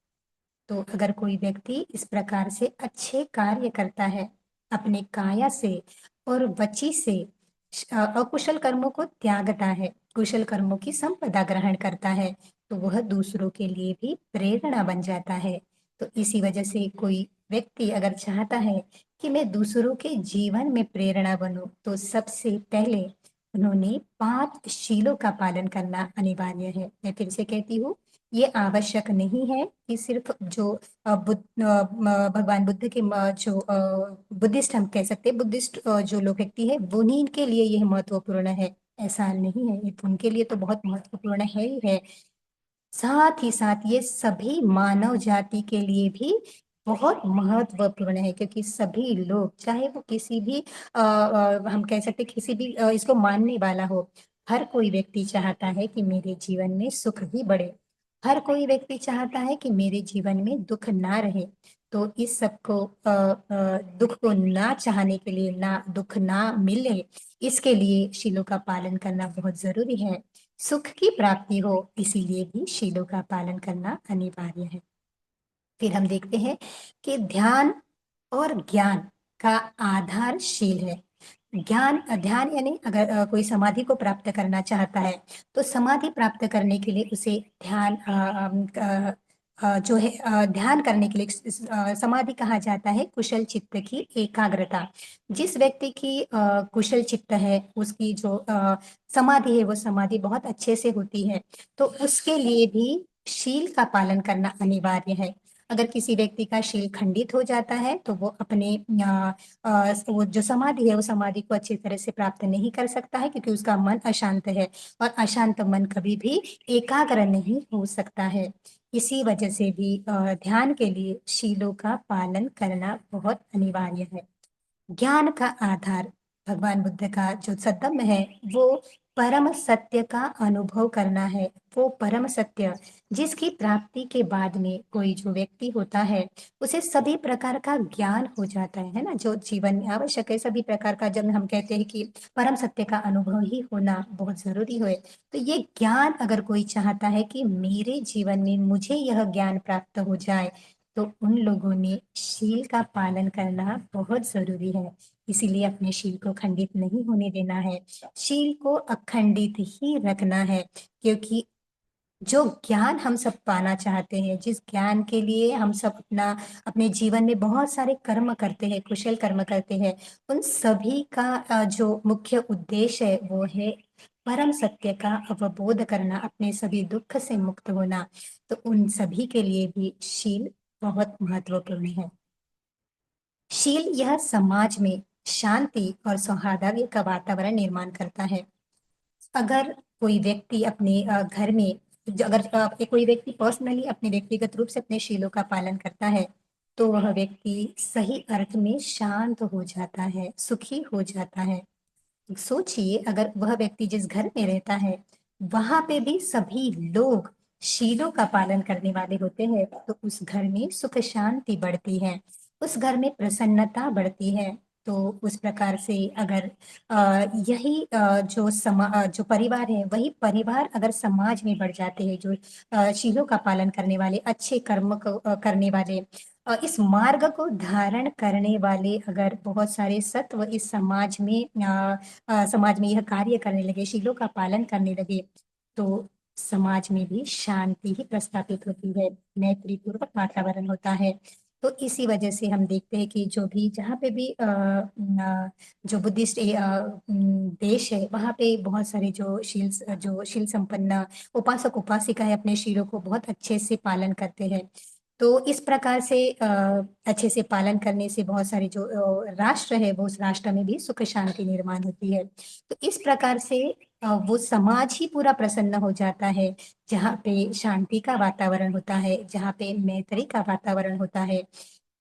तो अगर कोई व्यक्ति इस प्रकार से अच्छे कार्य करता है, अपने काया से और वची से अकुशल कर्मों को त्यागता है, कुशल कर्मों की संपदा ग्रहण करता है, तो वह दूसरों के लिए भी प्रेरणा बन जाता है। तो इसी वजह से कोई व्यक्ति अगर चाहता है कि मैं दूसरों के जीवन में प्रेरणा बनूं, तो सबसे पहले उन्होंने 5 शीलों का पालन करना अनिवार्य है। मैं फिर से कहती हूँ ये आवश्यक नहीं है कि सिर्फ जो भगवान बुद्ध के जो बुद्धिस्ट हम कह सकते हैं, बुद्धिस्ट जो लोग व्यक्ति है उन्हीं के लिए यह महत्वपूर्ण है, ऐसा नहीं है। ये तो उनके लिए तो बहुत महत्वपूर्ण है ही है। साथ ही साथ ये सभी मानव जाति के लिए भी बहुत महत्वपूर्ण है, क्योंकि सभी लोग, चाहे वो किसी भी हम कह सकते हैं किसी भी इसको मानने वाला हो, हर कोई व्यक्ति चाहता है कि मेरे जीवन में सुख ही बढ़े। हर कोई व्यक्ति चाहता है कि मेरे जीवन में दुख ना रहे। तो इस सबको दुख को ना चाहने के लिए, ना दुख ना मिले, इसके लिए शीलों का पालन करना बहुत जरूरी है। सुख की प्राप्ति हो, इसीलिए भी शीलों का पालन करना अनिवार्य है। फिर हम देखते हैं कि ध्यान और ज्ञान का आधार शील है। ज्ञान ध्यान यानी अगर कोई समाधि को प्राप्त करना चाहता है, तो समाधि प्राप्त करने के लिए उसे ध्यान जो है ध्यान करने के लिए समाधि कहा जाता है कुशल चित्त की एकाग्रता। जिस व्यक्ति की कुशल चित्त है, उसकी जो समाधि है, वो समाधि बहुत अच्छे से होती है, तो उसके लिए भी शील का पालन करना अनिवार्य है। अगर किसी व्यक्ति का शील खंडित हो जाता है, तो वो अपने वो जो समाधि है, वो समाधि को अच्छी तरह से प्राप्त नहीं कर सकता है, क्योंकि उसका मन अशांत है, और अशांत मन कभी भी एकाग्र नहीं हो सकता है। इसी वजह से भी ध्यान के लिए शीलों का पालन करना बहुत अनिवार्य है। ज्ञान का आधार भगवान बुद्ध का जो सत्य है, वो परम सत्य का अनुभव करना है। वो परम सत्य जिसकी प्राप्ति के बाद में कोई जो व्यक्ति होता है, उसे सभी प्रकार का ज्ञान हो जाता है ना, जो जीवन में आवश्यक है। सभी प्रकार का, जब हम कहते हैं कि परम सत्य का अनुभव ही होना बहुत जरूरी है, तो ये ज्ञान अगर कोई चाहता है कि मेरे जीवन में मुझे यह ज्ञान प्राप्त हो जाए, तो उन लोगों ने शील का पालन करना बहुत जरूरी है। इसीलिए अपने शील को खंडित नहीं होने देना है, शील को अखंडित ही रखना है। क्योंकि जो ज्ञान हम सब पाना चाहते हैं, जिस ज्ञान के लिए हम सब अपने जीवन में बहुत सारे कर्म करते हैं, कुशल कर्म करते हैं, उन सभी का जो मुख्य उद्देश्य है, वो है परम सत्य का अवबोध करना, अपने सभी दुख से मुक्त होना। तो उन सभी के लिए भी शील बहुत महत्वपूर्ण है। शील यह समाज में शांति और सौहार्द का वातावरण निर्माण करता है। अगर कोई व्यक्ति अपने घर में, अगर कोई व्यक्ति पर्सनली अपने व्यक्तिगत रूप से अपने शीलों का पालन करता है, तो वह व्यक्ति सही अर्थ में शांत हो जाता है, सुखी हो जाता है। सोचिए, अगर वह व्यक्ति जिस घर में रहता है, वहां पे भी सभी लोग शीलों का पालन करने वाले होते हैं, तो उस घर में सुख शांति बढ़ती है, उस घर में प्रसन्नता बढ़ती है। तो उस प्रकार से अगर यही जो परिवार है, वही परिवार अगर समाज में बढ़ जाते हैं, जो शीलों का पालन करने वाले, अच्छे कर्म को करने वाले, इस मार्ग को धारण करने वाले अगर बहुत सारे सत्व इस समाज में यह कार्य करने लगे, शीलों का पालन करने लगे, तो समाज में भी शांति ही प्रस्थापित होती है, मैत्रीपूर्वक वातावरण होता है। तो इसी वजह से हम देखते हैं कि जो भी जहाँ पे भी जो बुद्धिस्ट देश है, वहाँ पे बहुत सारे जो शील संपन्न उपासक उपासिकाएं अपने शीलों को बहुत अच्छे से पालन करते हैं। तो इस प्रकार से अच्छे से पालन करने से बहुत सारे जो राष्ट्र है, वो उस राष्ट्र में भी सुख शांति निर्माण होती है। तो इस प्रकार से वो समाज ही पूरा प्रसन्न हो जाता है, जहाँ पे शांति का वातावरण होता है, जहाँ पे मैत्री का वातावरण होता है।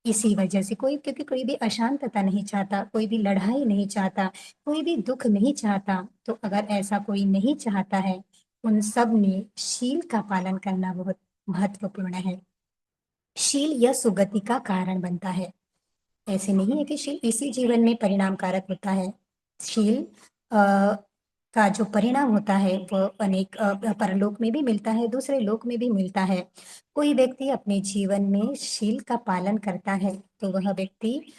इसी वजह से क्योंकि कोई भी अशांतता नहीं चाहता, कोई भी लड़ाई नहीं चाहता, कोई भी दुख नहीं चाहता। तो अगर ऐसा कोई नहीं चाहता है, उन सब में शील का पालन करना बहुत महत्वपूर्ण है। शील यह सुगति का कारण बनता है। ऐसे नहीं है कि शील इसी जीवन में परिणाम कारक होता है। शील का जो परिणाम होता है, वो अनेक परलोक में भी मिलता है, दूसरे लोक में भी मिलता है। कोई व्यक्ति अपने जीवन में शील का पालन करता है, तो वह व्यक्ति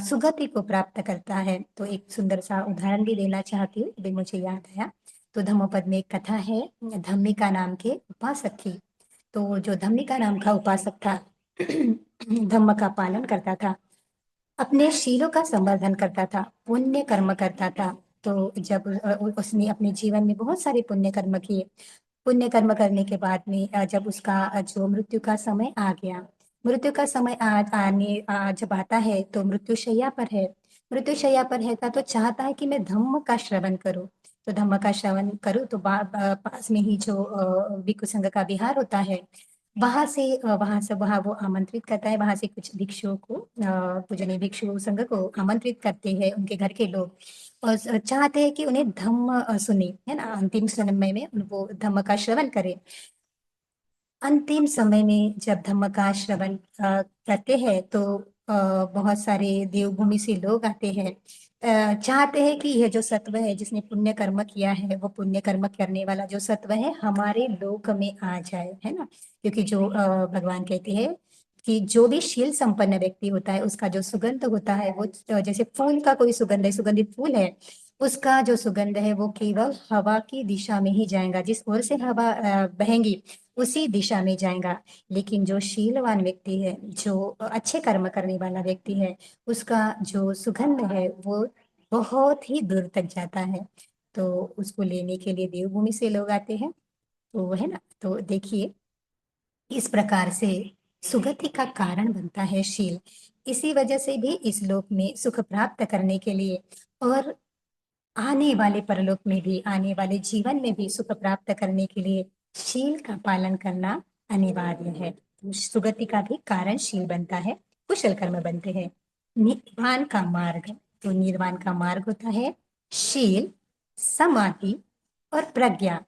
सुगति को प्राप्त करता है। तो एक सुंदर सा उदाहरण भी देना चाहती हूँ, अभी मुझे याद आया। तो धम्मपद में एक कथा है, धम्मिका नाम के उपासक की। तो जो धम्मिका नाम का उपासक था, धम्म का पालन करता था, अपने शीलों का संवर्धन करता था, पुण्य कर्म करता था। तो जब उसने अपने जीवन में बहुत सारे पुण्य कर्म किए, पुण्य कर्म करने के बाद में जब उसका जो मृत्यु का समय आ गया, मृत्यु का समय जब आता है तो मृत्युशैया पर है, मृत्युशैया पर है तो चाहता है कि मैं धम्म का श्रवण करूं। तो धम्म का श्रवण करूं तो पास में ही जो भिक्षु संघ का विहार होता है, वहां वो आमंत्रित करता है, वहां से कुछ भिक्षुओं को पूजनीय भिक्षु संघ को आमंत्रित करते हैं उनके घर के लोग, और चाहते हैं कि उन्हें धम्म सुने, है ना, अंतिम समय में उनको धम्म का श्रवण करें। अंतिम समय में जब धम्म का श्रवण करते हैं तो बहुत सारे देवभूमि से लोग आते हैं, चाहते हैं कि यह जो सत्व है जिसने पुण्य कर्म किया है, वो पुण्य कर्म करने वाला जो सत्व है हमारे लोक में आ जाए, है ना। क्योंकि जो भगवान कहते हैं कि जो भी शील संपन्न व्यक्ति होता है उसका जो सुगंध होता है वो जैसे फूल का कोई सुगंध है, सुगंधित फूल है, उसका जो सुगंध है वो केवल हवा की दिशा में ही जाएगा, जिस ओर से हवा बहेंगी उसी दिशा में जाएगा। लेकिन जो शीलवान व्यक्ति है, जो अच्छे कर्म करने वाला व्यक्ति है, उसका जो सुगंध है वो बहुत ही दूर तक जाता है। तो उसको लेने के लिए देवभूमि से लोग आते हैं, तो है ना। तो देखिए, इस प्रकार से सुगति का कारण बनता है शील। इसी वजह से भी इस लोक में सुख प्राप्त करने के लिए और आने वाले परलोक में भी, आने वाले जीवन में भी सुख प्राप्त करने के लिए शील का पालन करना अनिवार्य है। तो सुगति का भी कारण शील बनता है, कुशल कर्म बनते हैं। निर्वाण का मार्ग, तो निर्वाण का मार्ग होता है शील, समाधि और प्रज्ञा।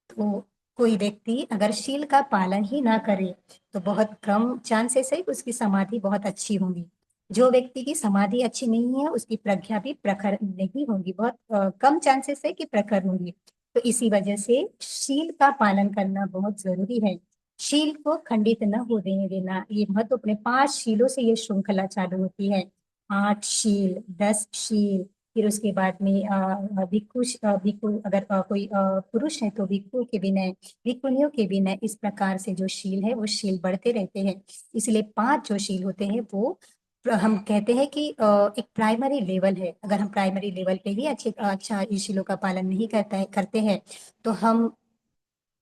तो कोई व्यक्ति अगर शील का पालन ही ना करे तो बहुत कम चांसेस है कि उसकी समाधि बहुत अच्छी होगी। जो व्यक्ति की समाधि अच्छी नहीं है उसकी प्रज्ञा भी प्रखर नहीं होगी, बहुत कम चांसेस है कि प्रखर होगी। तो इसी वजह से शील का पालन करना बहुत जरूरी है। शील को खंडित न हो देने देना, ये महत्वपूर्ण। 5 शीलों से ये श्रृंखला चालू होती है। 8 शील, 10 शील, फिर उसके बाद में भिक्षु अगर कोई पुरुष है तो भिक्षु के विनय, भिक्षुणियों के विनय, इस प्रकार से जो शील है वो शील बढ़ते रहते हैं। इसलिए 5 जो शील होते हैं वो हम कहते हैं कि एक प्राइमरी लेवल है। अगर हम प्राइमरी लेवल पे ही अच्छा इस शीलों का पालन नहीं करते हैं तो हम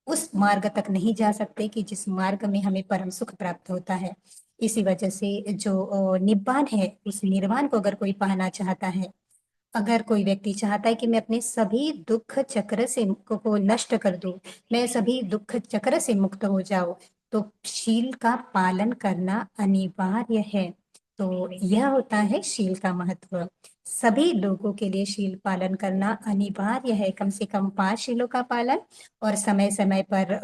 उस मार्ग तक नहीं जा सकते कि जिस मार्ग में हमें परम सुख प्राप्त होता है। इसी वजह से जो निब्बान है, उस निर्वाण को अगर कोई पाना चाहता है, अगर कोई व्यक्ति चाहता है कि मैं अपने सभी दुख चक्र से को नष्ट कर दूं, मैं सभी दुख चक्र से मुक्त हो जाऊं, तो शील का पालन करना अनिवार्य है। तो यह होता है शील का महत्व। सभी लोगों के लिए शील पालन करना अनिवार्य है, कम से कम 5 शीलों का पालन, और समय समय पर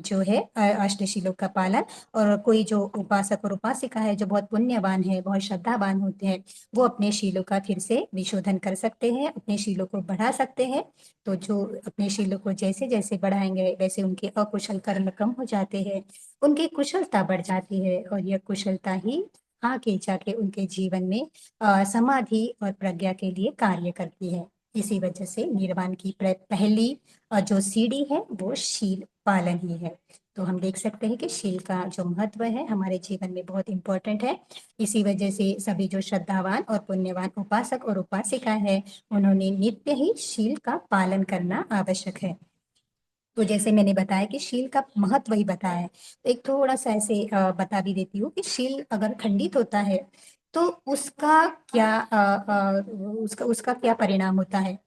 जो है अष्टशीलों का पालन। और कोई जो उपासक और उपासिका है जो बहुत पुण्यवान है, बहुत श्रद्धावान होते हैं, वो अपने शीलों का फिर से विशोधन कर सकते हैं, अपने शीलों को बढ़ा सकते हैं। तो जो अपने शीलों को जैसे जैसे बढ़ाएंगे वैसे उनके अकुशल कर्म कम हो जाते हैं, उनकी कुशलता बढ़ जाती है, और यह कुशलता ही आगे जाके उनके जीवन में समाधि और प्रज्ञा के लिए कार्य करती है। इसी वजह से निर्वाण की पहली जो सीढ़ी है वो शील पालन ही है। तो हम देख सकते हैं कि शील का जो महत्व है हमारे जीवन में बहुत इंपॉर्टेंट है। इसी वजह से सभी जो श्रद्धावान और पुण्यवान उपासक और उपासिका है, उन्होंने नित्य ही शील का पालन करना आवश्यक है। तो जैसे मैंने बताया कि शील का महत्व ही बताया है, तो एक थोड़ा सा ऐसे बता भी देती हूँ कि शील अगर खंडित होता है तो उसका क्या उसका उसका क्या परिणाम होता है।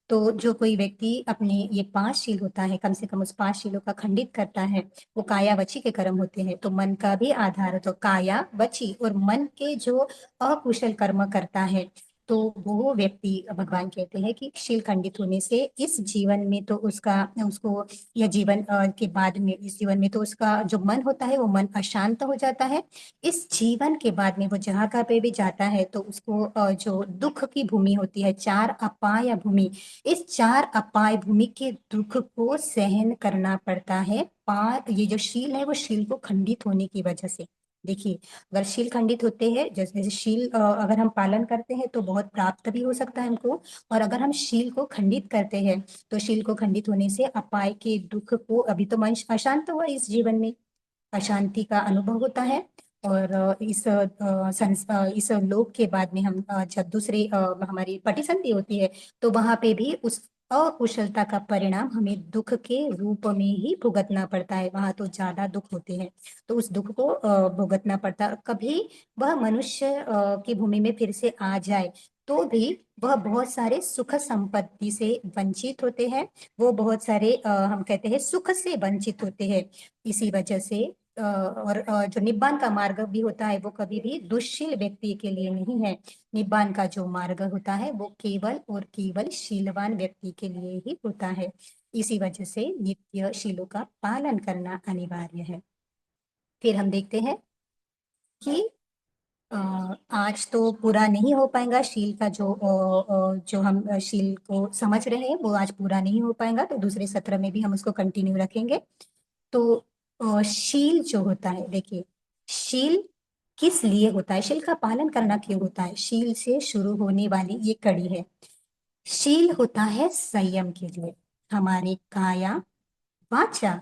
तो जो कोई व्यक्ति अपने ये 5 शील होता है, कम से कम उस 5 शीलों का खंडित करता है, वो काया वची के कर्म होते हैं। तो मन का भी आधार, तो काया वची और मन के जो अकुशल कर्म करता है, तो वो व्यक्ति, भगवान कहते हैं कि शील खंडित होने से इस जीवन में तो उसका उसको या जीवन के बाद में, इस जीवन में तो उसका जो मन होता है वो मन अशांत हो जाता है। इस जीवन के बाद में वो जहाँ का पे भी जाता है तो उसको जो दुख की भूमि होती है, 4 अपाय भूमि, इस 4 अपाय भूमि के दुख को सहन करना पड़ता है। ये जो शील है वो शील को खंडित होने की वजह से। देखिए, अगर शील खंडित होते हैं, जैसे जैसे शील अगर हम पालन करते हैं तो बहुत प्राप्त भी हो सकता है हमको, और अगर हम शील को खंडित करते हैं तो शील को खंडित होने से अपाय के दुख को, अभी तो मन अशांत हुआ, इस जीवन में अशांति का अनुभव होता है। और इस लोक के बाद में हम जब दूसरे हमारी पटिसंधि होती है तो वहां पे भी उस अकुशलता का परिणाम हमें दुख के रूप में ही भुगतना पड़ता है। वहां तो ज्यादा दुख होते हैं, तो उस दुख को भुगतना पड़ता है। कभी वह मनुष्य की भूमि में फिर से आ जाए तो भी वह बहुत सारे सुख संपत्ति से वंचित होते हैं। वो बहुत सारे हम कहते हैं सुख से वंचित होते हैं। इसी वजह से और जो निब्बान का मार्ग भी होता है वो कभी भी दुष्शील व्यक्ति के लिए नहीं है। निब्बान का जो मार्ग होता है वो केवल और केवल शीलवान व्यक्ति के लिए ही होता है। इसी वजह से नित्य शीलों का पालन करना अनिवार्य है। फिर हम देखते हैं कि अ, आज तो पूरा नहीं हो पाएगा शील का जो हम शील को समझ रहे हैं वो आज पूरा नहीं हो पाएगा, तो दूसरे सत्र में भी हम उसको कंटिन्यू रखेंगे। तो शील जो होता है, देखिए, शील किस लिए होता है, शील का पालन करना क्यों होता है, शील से शुरू होने वाली ये कड़ी है। शील होता है संयम के लिए। हमारे काया, वाचा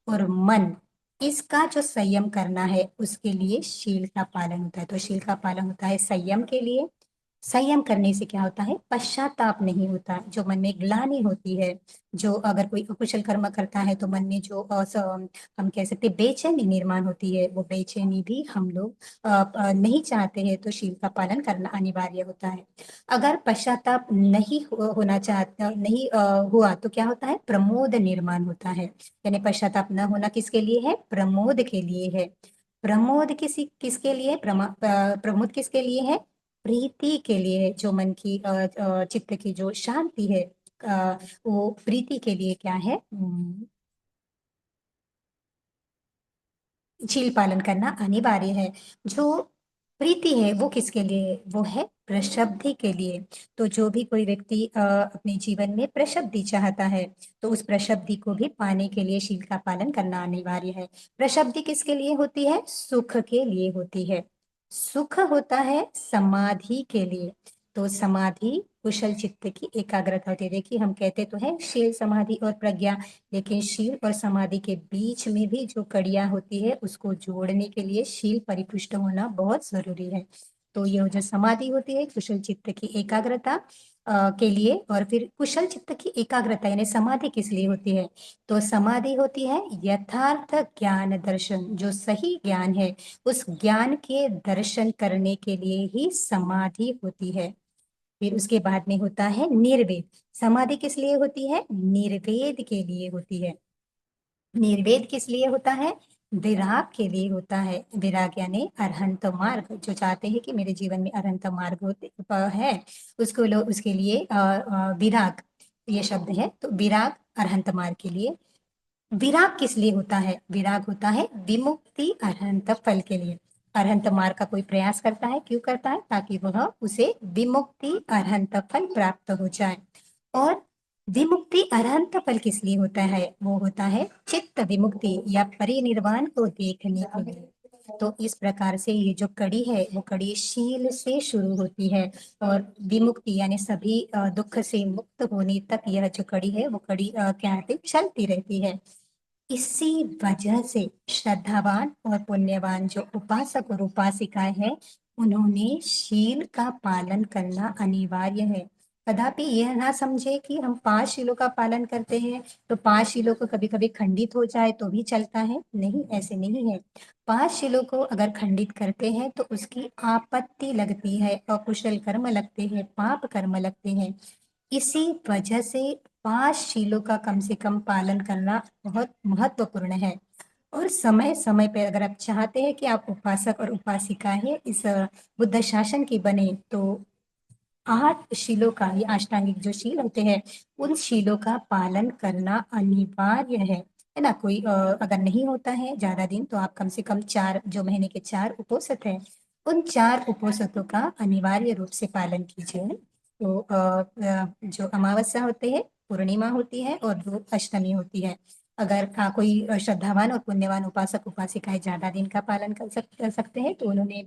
और मन, इसका जो संयम करना है उसके लिए शील का पालन होता है। तो शील का पालन होता है संयम के लिए। संयम करने से क्या होता है, पश्चाताप नहीं होता, जो मन में ग्लानि होती है। जो अगर कोई अकुशल कर्म करता है तो मन में जो हम कह सकते हैं बेचैनी निर्माण होती है, वो बेचैनी भी हम लोग नहीं चाहते हैं, तो शील का पालन करना अनिवार्य होता है। अगर पश्चाताप नहीं होना चाहता, नहीं हुआ तो क्या होता है, प्रमोद निर्माण होता है। यानी पश्चाताप न होना किसके लिए है, प्रमोद के लिए है। प्रमोद किसके लिए, प्रमोद किसके लिए है, प्रीति के लिए है। जो मन की चित्त की जो शांति है, वो प्रीति के लिए क्या है, शील पालन करना अनिवार्य है। जो प्रीति है वो किसके लिए है? वो है प्रशब्दि के लिए। तो जो भी कोई व्यक्ति अपने जीवन में प्रशब्दि चाहता है, तो उस प्रशब्दि को भी पाने के लिए शील का पालन करना अनिवार्य है। प्रशब्दि किसके लिए होती है, सुख के लिए होती है। सुख होता है समाधि के लिए। तो समाधि कुशल चित्त की एकाग्रता होती है। देखिए, हम कहते तो है शील समाधि और प्रज्ञा, लेकिन शील और समाधि के बीच में भी जो कड़ियां होती है उसको जोड़ने के लिए शील परिपुष्ट होना बहुत जरूरी है। तो ये जो समाधि होती है कुशल चित्त की एकाग्रता के लिए, और फिर कुशल चित्त की एकाग्रता यानी समाधि किस लिए होती है, तो समाधि होती है यथार्थ ज्ञान दर्शन, जो सही ज्ञान है उस ज्ञान के दर्शन करने के लिए ही समाधि होती है। फिर उसके बाद में होता है निर्वेद। समाधि किस लिए होती है, निर्वेद के लिए होती है। निर्वेद किस लिए होता है, विराग के लिए होता है। विराग यानी अरहंत मार्ग, जो चाहते हैं कि मेरे जीवन में अरहंत मार्ग होते है, उसको लोग उसके लिए विराग ये शब्द है। तो विराग अरहंत मार्ग के लिए। विराग किस लिए होता है, विराग होता है विमुक्ति अरहंत फल के लिए। अरहंत मार्ग का कोई प्रयास करता है, क्यों करता है, ताकि वह उसे विमुक्ति अरहंत फल प्राप्त हो जाए। और विमुक्ति अरहंत फल किस लिए होता है, वो होता है चित्त विमुक्ति या परिनिर्वाण को देखने के लिए। तो इस प्रकार से ये जो कड़ी है वो कड़ी शील से शुरू होती है, और विमुक्ति यानी सभी दुख से मुक्त होने तक यह जो कड़ी है वो कड़ी क्या है, चलती रहती है। इसी वजह से श्रद्धावान और पुण्यवान जो उपासक और उपासिकाएं हैं, उन्होंने शील का पालन करना अनिवार्य है। कदापि यह ना समझे कि हम 5 शीलों का पालन करते हैं तो 5 शीलों को कभी कभी खंडित हो जाए तो भी चलता है, नहीं, ऐसे नहीं है। 5 शीलों को अगर खंडित करते हैं तो उसकी आपत्ति लगती है, अकुशल कर्म लगते हैं, पाप कर्म लगते हैं। इसी वजह से 5 शीलों का कम से कम पालन करना बहुत महत्वपूर्ण है। और समय समय पे अगर आप चाहते हैं कि आप उपासक और उपासिका है इस बुद्ध शासन की बने, तो 8 शीलों का, ये अष्टांगिक जो शील होते हैं, उन शीलों का पालन करना अनिवार्य है ना। कोई अगर नहीं होता है ज्यादा दिन तो आप कम से कम 4, जो महीने के 4 उपोषित हैं, उन 4 उपोषितों का अनिवार्य रूप से पालन कीजिए। तो जो अमावस्या होते हैं, पूर्णिमा होती है और जो अष्टमी होती है, अगर कोई श्रद्धावान और पुण्यवान उपासक उपासिकाएं ज्यादा दिन का पालन कर सकते हैं तो उन्होंने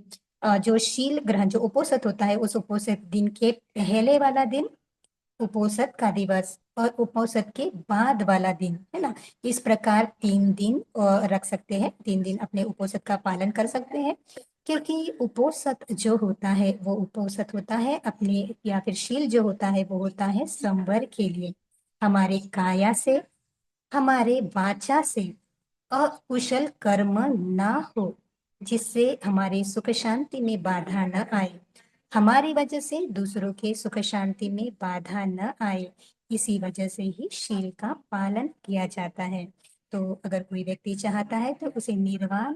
जो शील ग्रहण, जो उपोषित होता है, उस उपोषित दिन के पहले वाला दिन उपोषित का दिवस, और उपोषित के बाद वाला दिन, है ना, इस प्रकार 3 दिन रख सकते हैं, 3 दिन अपने उपोषित का पालन कर सकते हैं। क्योंकि उपोषित जो होता है वो उपोषित होता है अपने, या फिर शील जो होता है वो होता है संवर के लिए। हमारे काया से, हमारे वाचा से अकुशल कर्म ना हो, जिससे हमारे सुख शांति में बाधा न आए, हमारी वजह से दूसरों के सुख शांति में बाधा न आए। इसी वजह से ही शील का पालन किया जाता है। तो अगर कोई व्यक्ति चाहता है तो उसे निर्वाण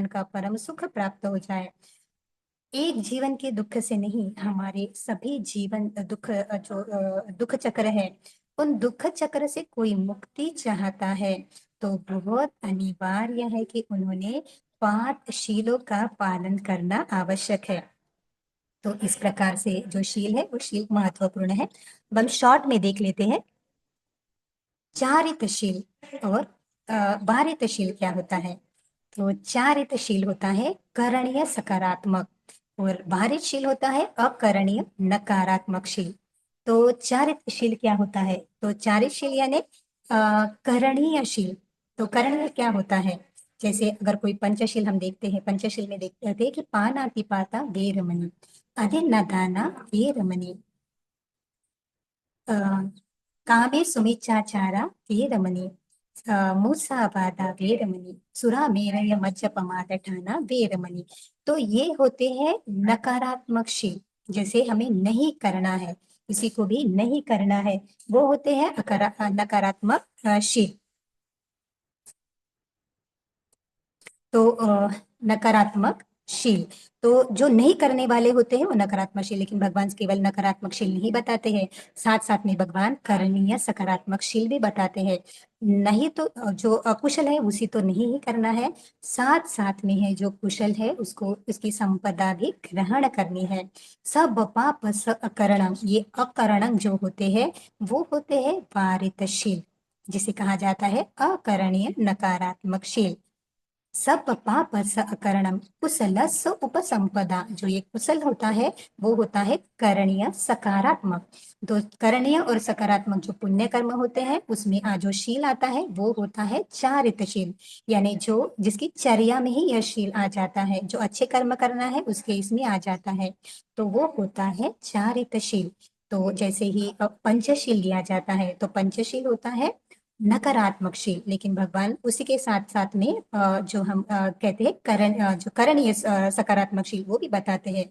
का परम सुख प्राप्त हो जाए। एक जीवन के दुख से नहीं, हमारे सभी जीवन दुख चक्र है, उन दुख चक्र से कोई मुक्ति चाहता है तो बहुत अनिवार्य है कि उन्होंने 5 शीलों का पालन करना आवश्यक है। तो इस प्रकार से जो शील है वो शील महत्वपूर्ण है। अब हम शॉर्ट में देख लेते हैं। चारितशील और बारितशील क्या होता है। तो चारितशील होता है करणीय सकारात्मक और बारितशील होता है अकरणीय नकारात्मक शील। तो चारितशील क्या होता है, तो चारितशील यानी करणीय शील। तो करणीय क्या होता है, जैसे अगर कोई पंचशील हम देखते हैं, पंचशील में देखते हैं कि पानातिपाता वेरमणि, अधिन्नदाना वेरमणि, कामे सुमिच्चाचारा वेरमणि, मूसावादा वेरमणि, सुरामेरय मज्जपमादठाना वेरमणि। तो ये होते हैं नकारात्मक शील, जैसे हमें नहीं करना है, किसी को भी नहीं करना है, वो होते हैं नकारात्मक शील। तो नकारात्मक शील, तो जो नहीं करने वाले होते हैं वो नकारात्मक शील, लेकिन भगवान केवल नकारात्मक शील नहीं बताते हैं, साथ साथ में भगवान करणीय सकारात्मक शील भी बताते हैं। नहीं तो जो अकुशल है उसी तो नहीं ही करना है, साथ साथ में है जो कुशल है उसको उसकी संपदा भी ग्रहण करनी है। सब पाप स अकरणम, ये अकरणम जो होते हैं वो होते हैं वारितशील, जिसे कहा जाता है अकरणीय नकारात्मक शील। सब पाप अकरणम कुशलस उपसंपदा, जो ये कुशल होता है वो होता है करणीय सकारात्मक। तो करणीय और सकारात्मक जो पुण्य कर्म होते हैं उसमें जो शील आता है वो होता है चारितशील, यानी जो जिसकी चर्या में ही यह शील आ जाता है, जो अच्छे कर्म करना है उसके इसमें आ जाता है, तो वो होता है चारितशील। तो जैसे ही पंचशील लिया जाता है, तो पंचशील होता है नकारात्मक शील, लेकिन भगवान उसी के साथ साथ में जो हम कहते हैं जो करणीय सकारात्मक शील वो भी बताते हैं।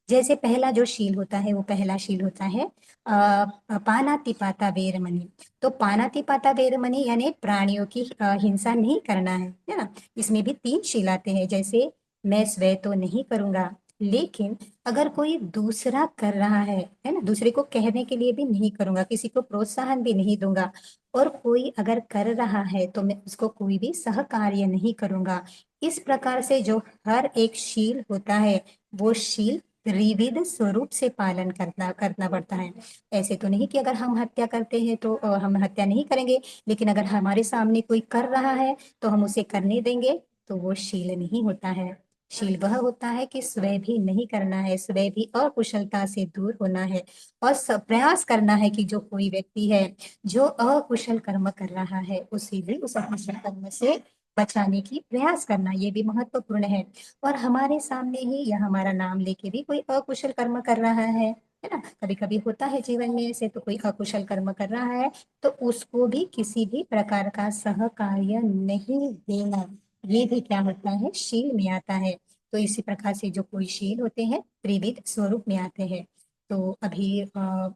जैसे पहला जो शील होता है वो पहला शील होता है पानातिपाता वेरमणि। तो पानातिपाता वेरमणि यानी प्राणियों की हिंसा नहीं करना है ना। इसमें भी 3 शील आते हैं, जैसे मैं स्वयं तो नहीं करूंगा, लेकिन अगर कोई दूसरा कर रहा है ना, दूसरे को कहने के लिए भी नहीं करूंगा, किसी को प्रोत्साहन भी नहीं दूंगा, और कोई अगर कर रहा है तो मैं उसको कोई भी सहकार्य नहीं करूंगा। इस प्रकार से जो हर एक शील होता है वो शील त्रिविध स्वरूप से पालन करना करना पड़ता है। ऐसे तो नहीं कि अगर हम हत्या करते हैं तो हम हत्या नहीं करेंगे, लेकिन अगर हमारे सामने कोई कर रहा है तो हम उसे करने देंगे, तो वो शील नहीं होता है। शील वह होता है कि स्वयं भी नहीं करना है, स्वयं भी अकुशलता से दूर होना है, और प्रयास करना है कि जो कोई व्यक्ति है जो अकुशल कर्म कर रहा है उसे भी उस अकुशल कर्म से बचाने की प्रयास करना, ये भी महत्वपूर्ण है। और हमारे सामने ही या हमारा नाम लेके भी कोई अकुशल कर्म कर रहा है ना, कभी कभी होता है जीवन में ऐसे, तो कोई अकुशल कर्म कर रहा है तो उसको भी किसी भी प्रकार का सहकार्य नहीं देना, ये भी क्या होता है, शील में आता है। तो इसी प्रकार से जो कोई शील होते हैं त्रिविध स्वरूप में आते हैं। तो अभी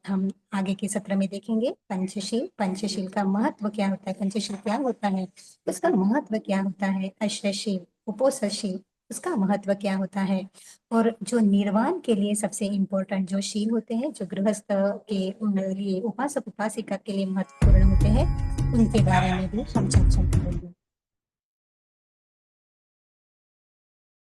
हम आगे के सत्र में देखेंगे पंचशील। पंचशील का महत्व क्या होता है, पंचशील क्या होता है, उसका महत्व क्या होता है, अष्टशील उपोषशील उसका महत्व क्या होता है, और जो निर्वाण के लिए सबसे इम्पोर्टेंट जो शील होते हैं, जो गृहस्थ के लिए उपासक उपासिका के लिए महत्वपूर्ण होते हैं, उनके बारे में भी हम चर्चा करेंगे।